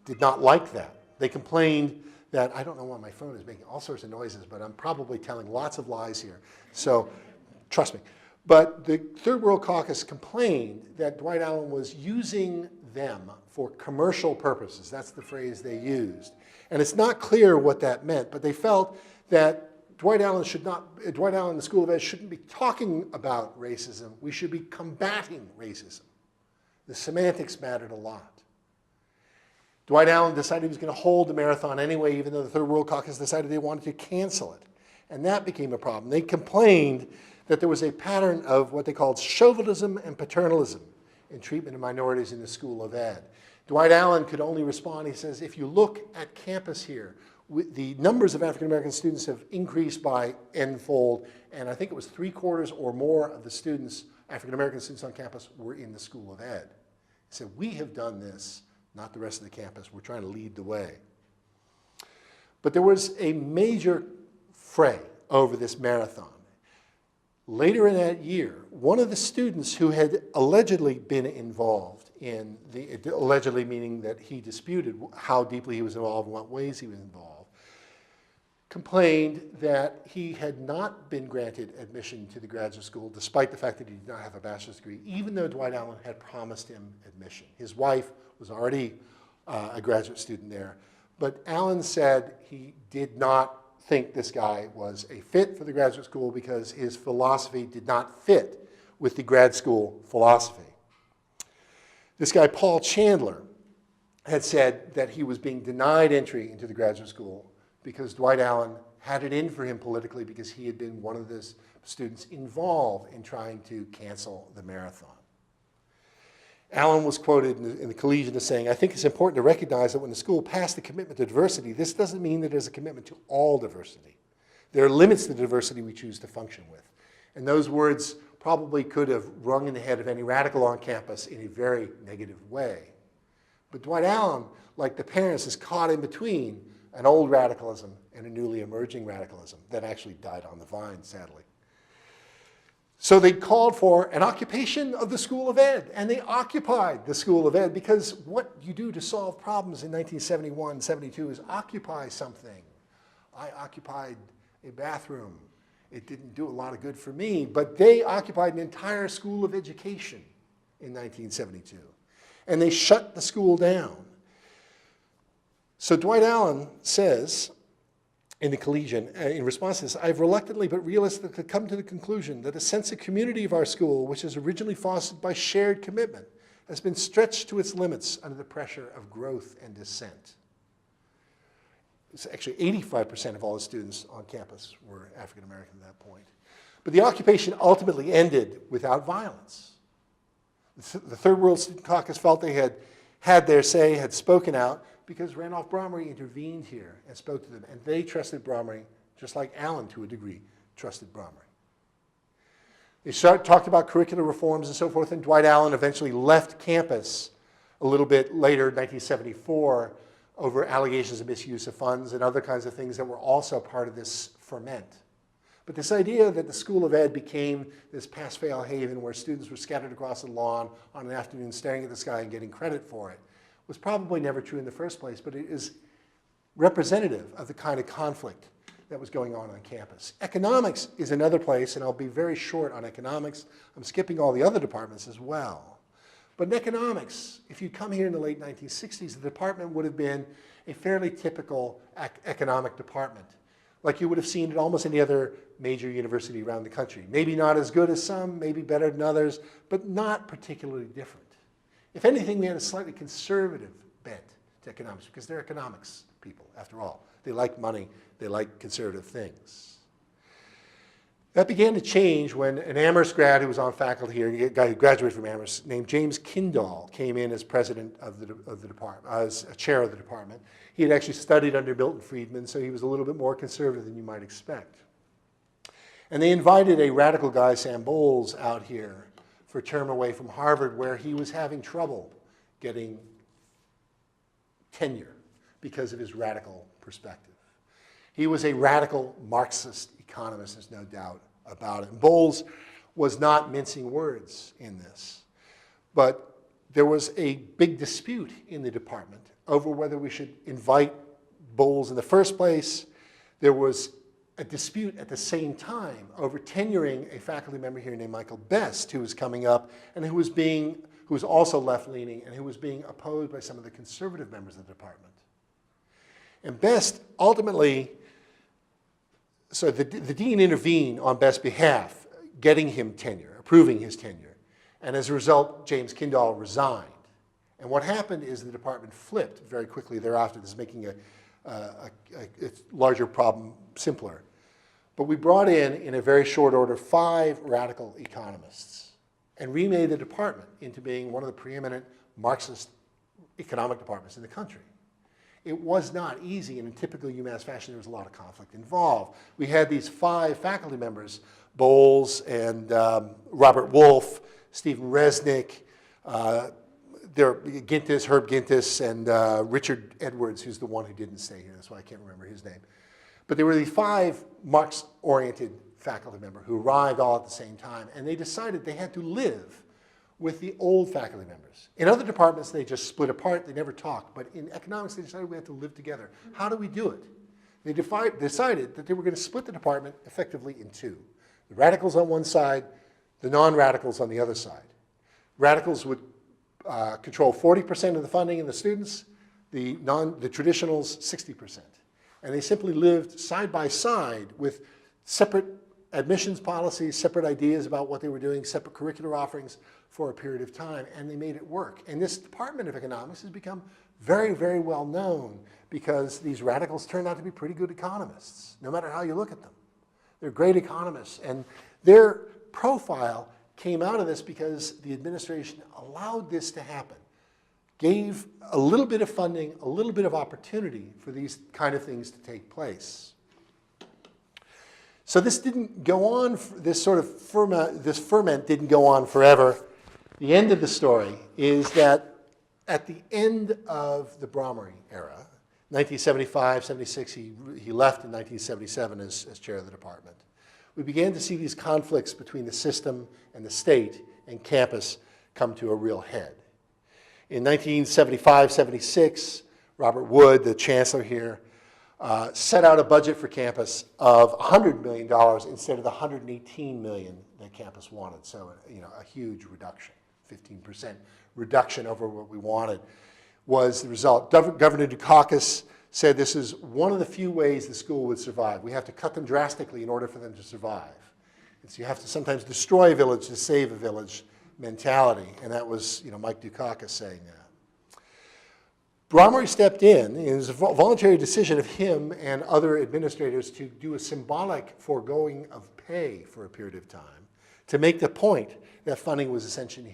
did not like that. They complained that, I don't know why my phone is making all sorts of noises, but I'm probably telling lots of lies here. So trust me. But the Third World Caucus complained that Dwight Allen was using them for commercial purposes. That's the phrase they used. And it's not clear what that meant, but they felt that Dwight Allen and the School of Ed shouldn't be talking about racism. We should be combating racism. The semantics mattered a lot. Dwight Allen decided he was going to hold the marathon anyway, even though the Third World Caucus decided they wanted to cancel it. And that became a problem. They complained that there was a pattern of what they called chauvinism and paternalism in treatment of minorities in the School of Ed. Dwight Allen could only respond, he says, if you look at campus here, the numbers of African-American students have increased by n-fold, and I think it was 3/4 or more of the students, African-American students on campus, were in the School of Ed. He said, we have done this, not the rest of the campus. We're trying to lead the way. But there was a major fray over this marathon. Later in that year, one of the students who had allegedly been involved in allegedly meaning that he disputed how deeply he was involved and what ways he was involved, complained that he had not been granted admission to the graduate school despite the fact that he did not have a bachelor's degree, even though Dwight Allen had promised him admission. His wife was already a graduate student there, but Allen said he did not think this guy was a fit for the graduate school because his philosophy did not fit with the grad school philosophy. This guy, Paul Chandler, had said that he was being denied entry into the graduate school because Dwight Allen had it in for him politically because he had been one of the students involved in trying to cancel the marathon. Allen was quoted in the Collegian as saying, I think it's important to recognize that when the school passed the commitment to diversity, this doesn't mean that there's a commitment to all diversity. There are limits to the diversity we choose to function with. And those words probably could have rung in the head of any radical on campus in a very negative way. But Dwight Allen, like the parents, is caught in between an old radicalism and a newly emerging radicalism that actually died on the vine, sadly. So they called for an occupation of the School of Ed, and they occupied the School of Ed, because what you do to solve problems in 1971, 72 is occupy something. I occupied a bathroom. It didn't do a lot of good for me, but they occupied an entire School of Education in 1972, and they shut the school down. So Dwight Allen says, in the Collegian, in response to this, I've reluctantly but realistically come to the conclusion that a sense of community of our school, which is originally fostered by shared commitment, has been stretched to its limits under the pressure of growth and dissent. It's actually 85% of all the students on campus were African American at that point. But the occupation ultimately ended without violence. The Third World Student Caucus felt they had their say, had spoken out, because Randolph Bromery intervened here and spoke to them, and they trusted Bromery, just like Allen, to a degree, trusted Bromery. They talked about curricular reforms and so forth, and Dwight Allen eventually left campus a little bit later, 1974, over allegations of misuse of funds and other kinds of things that were also part of this ferment. But this idea that the School of Ed became this pass-fail haven where students were scattered across the lawn on an afternoon staring at the sky and getting credit for it was probably never true in the first place, but it is representative of the kind of conflict that was going on campus. Economics is another place, and I'll be very short on economics. I'm skipping all the other departments as well. But in economics, if you'd come here in the late 1960s, the department would have been a fairly typical economic department, like you would have seen at almost any other major university around the country. Maybe not as good as some, maybe better than others, but not particularly different. If anything, we had a slightly conservative bent to economics, because they're economics people, after all. They like money, they like conservative things. That began to change when an Amherst grad who was on faculty here, a guy who graduated from Amherst, named James Kindall, came in as president of the department, as a chair of the department. He had actually studied under Milton Friedman, so he was a little bit more conservative than you might expect. And they invited a radical guy, Sam Bowles, out here for a term away from Harvard, where he was having trouble getting tenure because of his radical perspective. He was a radical Marxist economist, there's no doubt about it. And Bowles was not mincing words in this. But there was a big dispute in the department over whether we should invite Bowles in the first place. There was a dispute at the same time over tenuring a faculty member here named Michael Best, who was coming up and who was also left-leaning and who was being opposed by some of the conservative members of the department. And Best ultimately, so the dean intervened on Best's behalf, getting him tenure, approving his tenure. And as a result, James Kindall resigned. And what happened is the department flipped very quickly thereafter. This is making a larger problem simpler. But we brought in a very short order, 5 radical economists and remade the department into being one of the preeminent Marxist economic departments in the country. It was not easy, and in typical UMass fashion, there was a lot of conflict involved. We had these 5 faculty members, Bowles and Robert Wolfe, Stephen Resnick, Herb Gintis, and Richard Edwards, who's the one who didn't stay here. That's why I can't remember his name. But there were the 5 Marx-oriented faculty members who arrived all at the same time, and they decided they had to live with the old faculty members. In other departments, they just split apart. They never talked. But in economics, they decided we had to live together. How do we do it? They decided that they were going to split the department effectively in 2. The radicals on one side, the non-radicals on the other side. Radicals would control 40% of the funding and the students, the traditionals 60%. And they simply lived side by side with separate admissions policies, separate ideas about what they were doing, separate curricular offerings for a period of time, and they made it work. And this department of economics has become very, very well known because these radicals turned out to be pretty good economists, no matter how you look at them. They're great economists, and their profile came out of this because the administration allowed this to happen, gave a little bit of funding, a little bit of opportunity for these kind of things to take place. So this didn't go on, this sort of ferment didn't go on forever. The end of the story is that at the end of the Bromery era, 1975, 76, he left in 1977 as chair of the department. We began to see these conflicts between the system and the state and campus come to a real head. In 1975, 76, Robert Wood, the chancellor here, set out a budget for campus of $100 million instead of the $118 million that campus wanted. So, a huge reduction, 15% reduction over what we wanted was the result. Governor Dukakis said this is one of the few ways the school would survive. We have to cut them drastically in order for them to survive. And so you have to sometimes destroy a village to save a village mentality. And that was, Mike Dukakis saying that. Bromery stepped in. It was a voluntary decision of him and other administrators to do a symbolic foregoing of pay for a period of time to make the point that funding was essential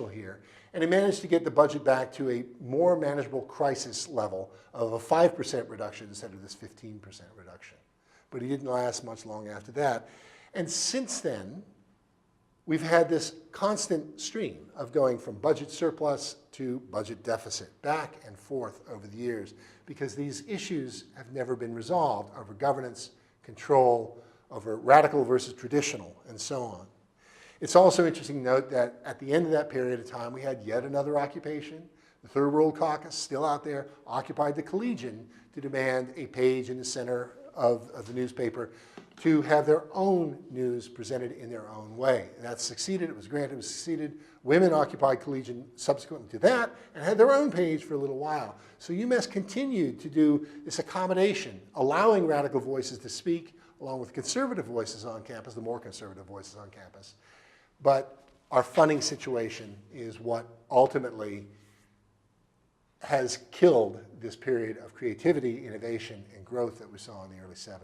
here. And he managed to get the budget back to a more manageable crisis level of a 5% reduction instead of this 15% reduction. But he didn't last much long after that. And since then, we've had this constant stream of going from budget surplus to budget deficit, back and forth over the years, because these issues have never been resolved over governance, control, over radical versus traditional, and so on. It's also interesting to note that at the end of that period of time, we had yet another occupation. The Third World Caucus, still out there, occupied the Collegian to demand a page in the center of the newspaper to have their own news presented in their own way. And that succeeded. It was granted. It was succeeded. Women occupied Collegian subsequently to that and had their own page for a little while. So UMass continued to do this accommodation, allowing radical voices to speak, along with conservative voices on campus, the more conservative voices on campus. But our funding situation is what ultimately has killed this period of creativity, innovation, and growth that we saw in the early 70s.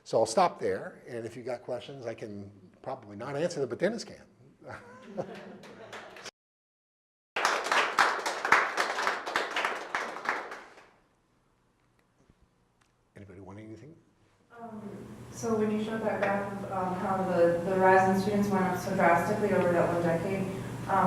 So I'll stop there, and if you've got questions, I can probably not answer them, but Dennis can. Anybody want anything? So when you showed that graph of how the rise in students went up so drastically over that one decade,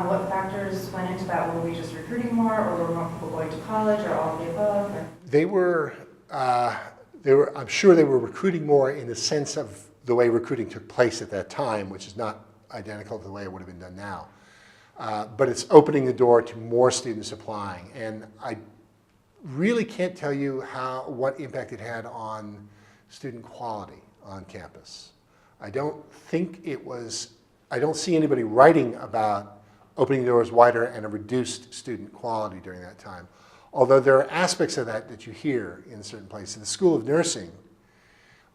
what factors went into that? Were we just recruiting more, or were more people going to college, or all of the above? Or? They were, I'm sure they were recruiting more in the sense of the way recruiting took place at that time, which is not identical to the way it would have been done now. But it's opening the door to more students applying. And I really can't tell you what impact it had on student quality on campus. I don't see anybody writing about opening the doors wider and a reduced student quality during that time. Although there are aspects of that you hear in certain places. The School of Nursing,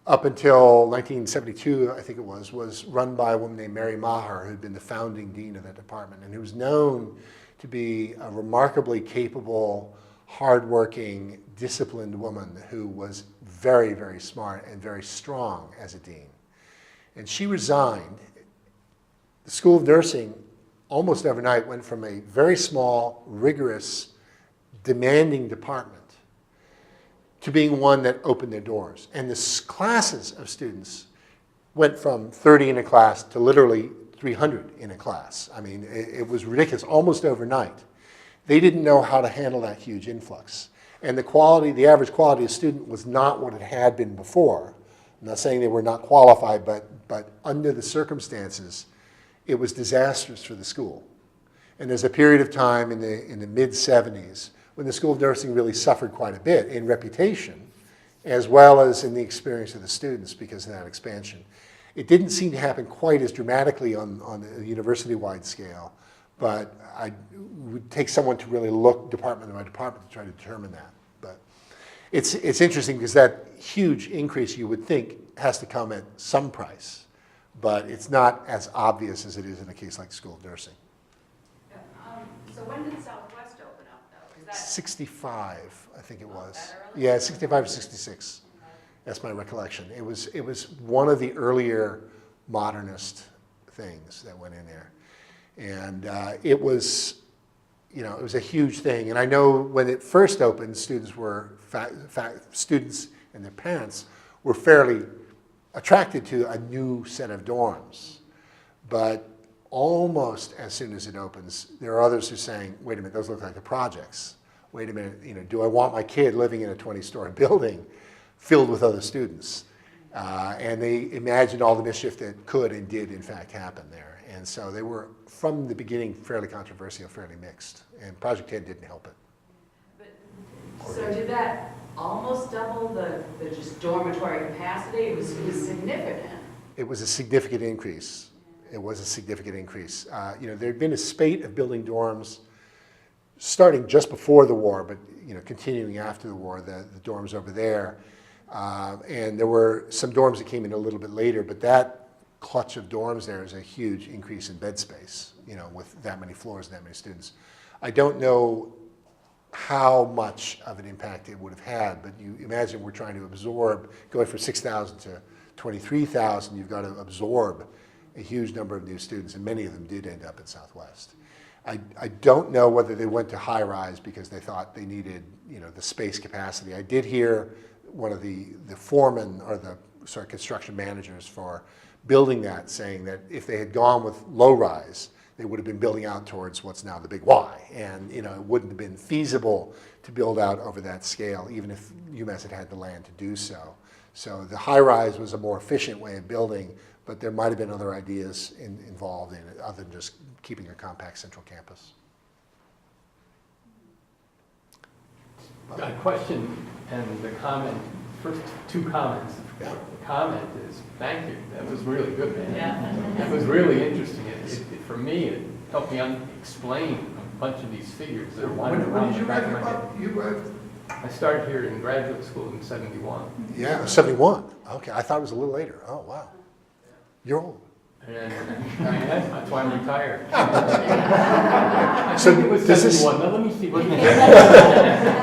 up until 1972, I think it was run by a woman named Mary Maher, who had been the founding dean of that department, and who was known to be a remarkably capable, hardworking, disciplined woman who was very, very smart and very strong as a dean. And she resigned. The School of Nursing, almost overnight, went from a very small, rigorous, demanding department to being one that opened their doors. And the classes of students went from 30 in a class to literally 300 in a class. I mean, it was ridiculous, almost overnight. They didn't know how to handle that huge influx. And the average quality of student was not what it had been before. I'm not saying they were not qualified, but under the circumstances, it was disastrous for the school. And there's a period of time in the mid-70s when the School of Nursing really suffered quite a bit in reputation, as well as in the experience of the students because of that expansion. It didn't seem to happen quite as dramatically on a university-wide scale, but it would take someone to really look department by department to try to determine that. But it's interesting because that huge increase, you would think, has to come at some price, but it's not as obvious as it is in a case like the School of Nursing. So when did Southwest open up, though? Is that 65, I think it was. That early? Yeah, 65 or 66. Okay. That's my recollection. It was one of the earlier modernist things that went in there. And it was a huge thing. And I know when it first opened, students and their parents were fairly attracted to a new set of dorms. But almost as soon as it opens, there are others who are saying, wait a minute, those look like the projects. Wait a minute, do I want my kid living in a 20-story building filled with other students? And they imagined all the mischief that could and did in fact happen there. And so they were, from the beginning, fairly controversial, fairly mixed. And Project 10 didn't help it. So did that almost double the just dormitory capacity? It was significant. It was a significant increase. It was a significant increase. There had been a spate of building dorms starting just before the war, but continuing after the war, the dorms over there. And there were some dorms that came in a little bit later, but that clutch of dorms there is a huge increase in bed space, with that many floors and that many students. I don't know how much of an impact it would have had, but you imagine we're trying to absorb, going from 6,000 to 23,000, you've got to absorb a huge number of new students, and many of them did end up at Southwest. I don't know whether they went to high rise because they thought they needed, the space capacity. I did hear one of the foremen, or the construction managers for building that, saying that if they had gone with low rise, they would have been building out towards what's now the Big Y, and it wouldn't have been feasible to build out over that scale, even if UMass had had the land to do so. So the high rise was a more efficient way of building, but there might have been other ideas involved in it other than just keeping a compact central campus. A question and the comment, first two comments. Yeah. The comment is, thank you, that was really good, man. Yeah. That was really interesting. For me, it helped me explain a bunch of these figures that are winding When around did the you back of my graduate? head. I started here in graduate school in '71. Yeah, 71. Okay, I thought it was a little later. Oh, wow. You're old. And that's why I'm retired. So it was does this- 71. Now let me see what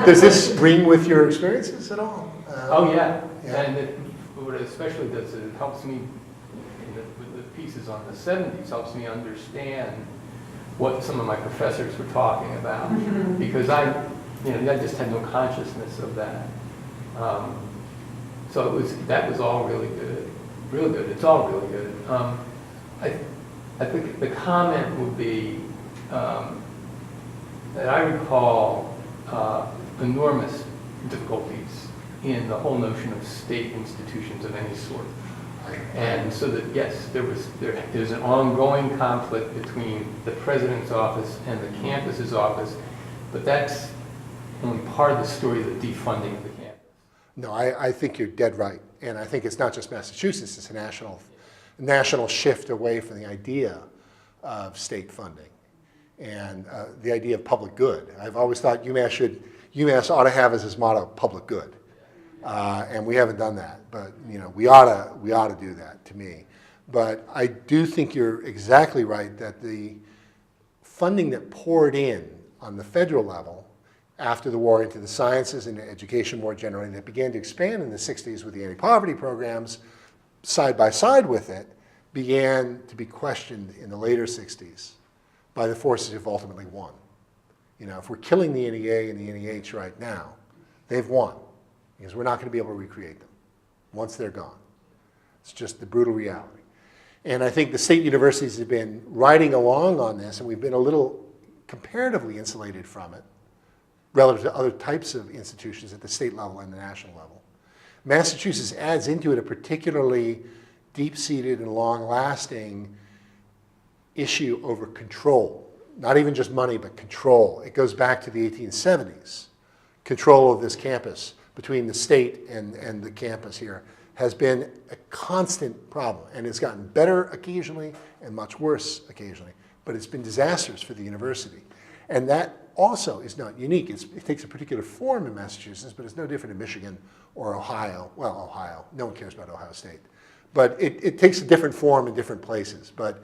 Does this ring with your experiences at all? Oh, yeah. Yeah. And what it especially does is it helps me, with the pieces on the 70s, helps me understand what some of my professors were talking about. Because I just had no consciousness of that. So that was all really good. Really good. It's all really good. I think the comment would be that I recall enormous difficulties in the whole notion of state institutions of any sort. And so that, yes, there's an ongoing conflict between the president's office and the campus's office, but that's only part of the story of the defunding of the campus. No, I think you're dead right. And I think it's not just Massachusetts, it's a national shift away from the idea of state funding and the idea of public good. I've always thought UMass ought to have as its motto, public good. And we haven't done that, but we ought to do that, to me. But I do think you're exactly right that the funding that poured in on the federal level after the war into the sciences and education more generally, that began to expand in the 60s with the anti-poverty programs, side by side with it, began to be questioned in the later 60s by the forces who've ultimately won. If we're killing the NEA and the NEH right now, they've won, because we're not going to be able to recreate them once they're gone. It's just the brutal reality. And I think the state universities have been riding along on this, and we've been a little comparatively insulated from it relative to other types of institutions at the state level and the national level. Massachusetts adds into it a particularly deep-seated and long-lasting issue over control. Not even just money, but control. It goes back to the 1870s. Control of this campus between the state and the campus here has been a constant problem, and it's gotten better occasionally and much worse occasionally, but it's been disastrous for the university. And that also is not unique. It takes a particular form in Massachusetts, but it's no different in Michigan or Ohio. Well, Ohio, no one cares about Ohio State. But it takes a different form in different places. But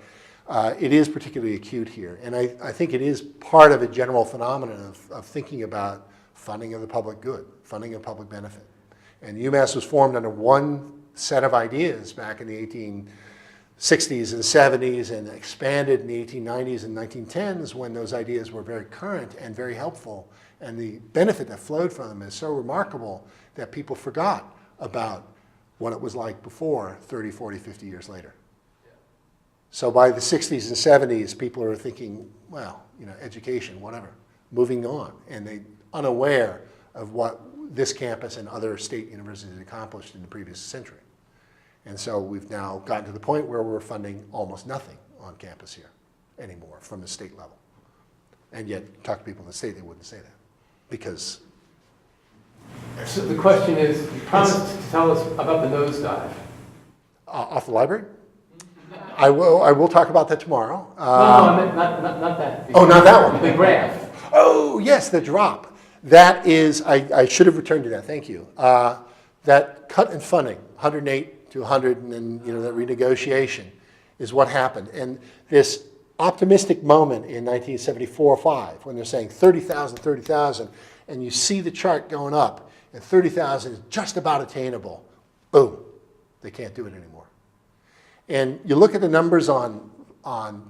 it is particularly acute here. And I think it is part of a general phenomenon of thinking about funding of the public good, funding of public benefit. And UMass was formed under one set of ideas back in the 1860s and 70s and expanded in the 1890s and 1910s when those ideas were very current and very helpful. And the benefit that flowed from them is so remarkable that people forgot about what it was like before 30, 40, 50 years later. So by the 60s and 70s, people are thinking, well, education, whatever, moving on. And they're unaware of what this campus and other state universities had accomplished in the previous century. And so we've now gotten to the point where we're funding almost nothing on campus here anymore from the state level. And yet, talk to people in the state, they wouldn't say that. Because... So the question is, you promised to tell us about the nosedive. Off the library? I will talk about that tomorrow. No, I meant not that. Oh, not that one. The graph. Oh, yes, the drop. That is, I should have returned to that, thank you. That cut in funding, 108 to 100, and then that renegotiation is what happened. And this optimistic moment in 1974-5, when they're saying 30,000, 30,000, and you see the chart going up, and 30,000 is just about attainable, boom, they can't do it anymore. And you look at the numbers on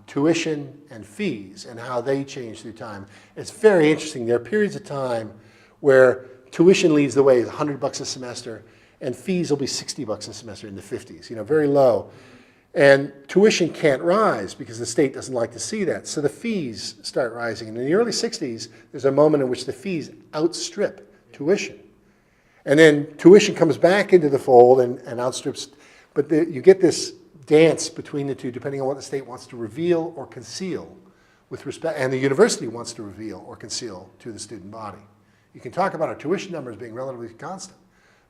tuition and fees and how they change through time. It's very interesting. There are periods of time where tuition leads the way, $100 a semester, and fees will be $60 a semester in the 50s, very low. And tuition can't rise because the state doesn't like to see that. So the fees start rising. And in the early 60s, there's a moment in which the fees outstrip tuition. And then tuition comes back into the fold and outstrips, but you get this dance between the two depending on what the state wants to reveal or conceal with respect, and the university wants to reveal or conceal to the student body. You can talk about our tuition numbers being relatively constant,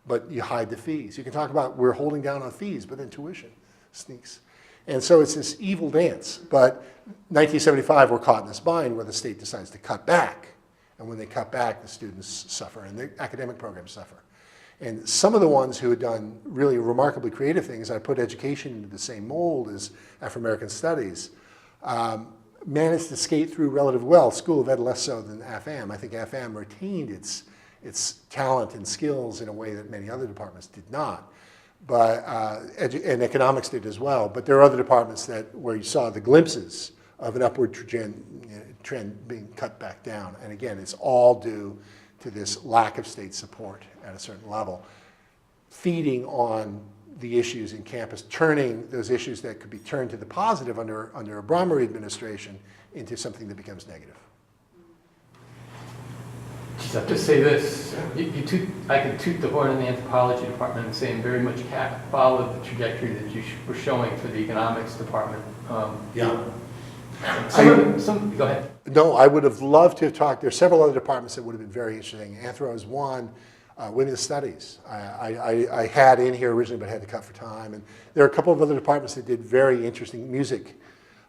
but you hide the fees. You can talk about we're holding down on fees, but then tuition sneaks. And so it's this evil dance. But 1975, we're caught in this bind where the state decides to cut back. And when they cut back, the students suffer and the academic programs suffer. And some of the ones who had done really remarkably creative things, I put education into the same mold as Afro-American Studies, managed to skate through relatively well. School of Ed less so than AFAM. I think AFAM retained its talent and skills in a way that many other departments did not. But and economics did as well. But there are other departments where you saw the glimpses of an upward trend being cut back down. And again, it's all due to this lack of state support at a certain level, feeding on the issues in campus, turning those issues that could be turned to the positive under a Bromery administration into something that becomes negative. Geez, I'll just say this. I could toot the horn in the anthropology department and say I'm very much followed the trajectory that you were showing for the economics department. Yeah. Go ahead. No, I would have loved to have talked. There are several other departments that would have been very interesting. Anthro is one. Women's studies. I had in here originally, but had to cut for time. And there are a couple of other departments that did very interesting music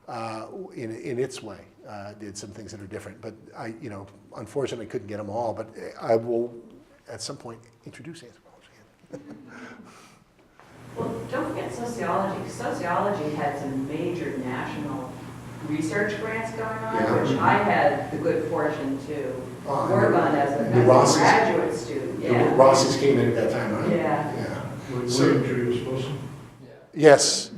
in its way. Did some things that are different, but I, unfortunately couldn't get them all. But I will, at some point, introduce anthropology. Well, don't forget sociology, because sociology had some major national research grants going on, Yeah. which I had the good fortune to work on as a graduate student. The Yeah. Rosses came in at that time, right? Yeah. So- William J. Wilson? Yes,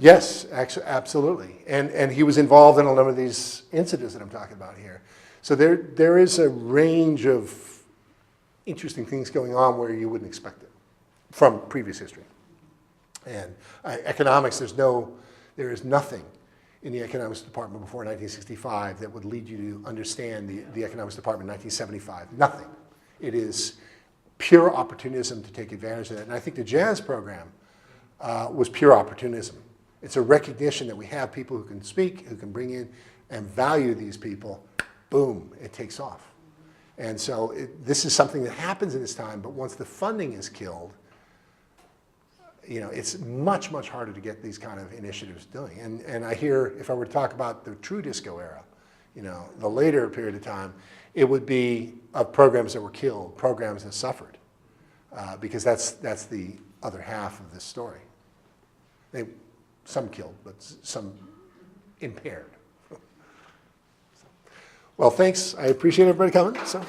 actually, absolutely. And he was involved in a number of these incidents that I'm talking about here. So there is a range of interesting things going on where you wouldn't expect it from previous history. And economics, there is nothing in the economics department before 1965 that would lead you to understand the economics department in 1975. Nothing. It is pure opportunism to take advantage of that. And I think the jazz program was pure opportunism. It's a recognition that we have people who can speak, who can bring in and value these people. Boom, it takes off. And so this is something that happens in this time, but once the funding is killed, it's much, much harder to get these kind of initiatives doing. And I hear, if I were to talk about the true disco era, the later period of time, it would be of programs that were killed, programs that suffered, because that's the other half of this story. Some killed, but some impaired. Well, thanks. I appreciate everybody coming. So.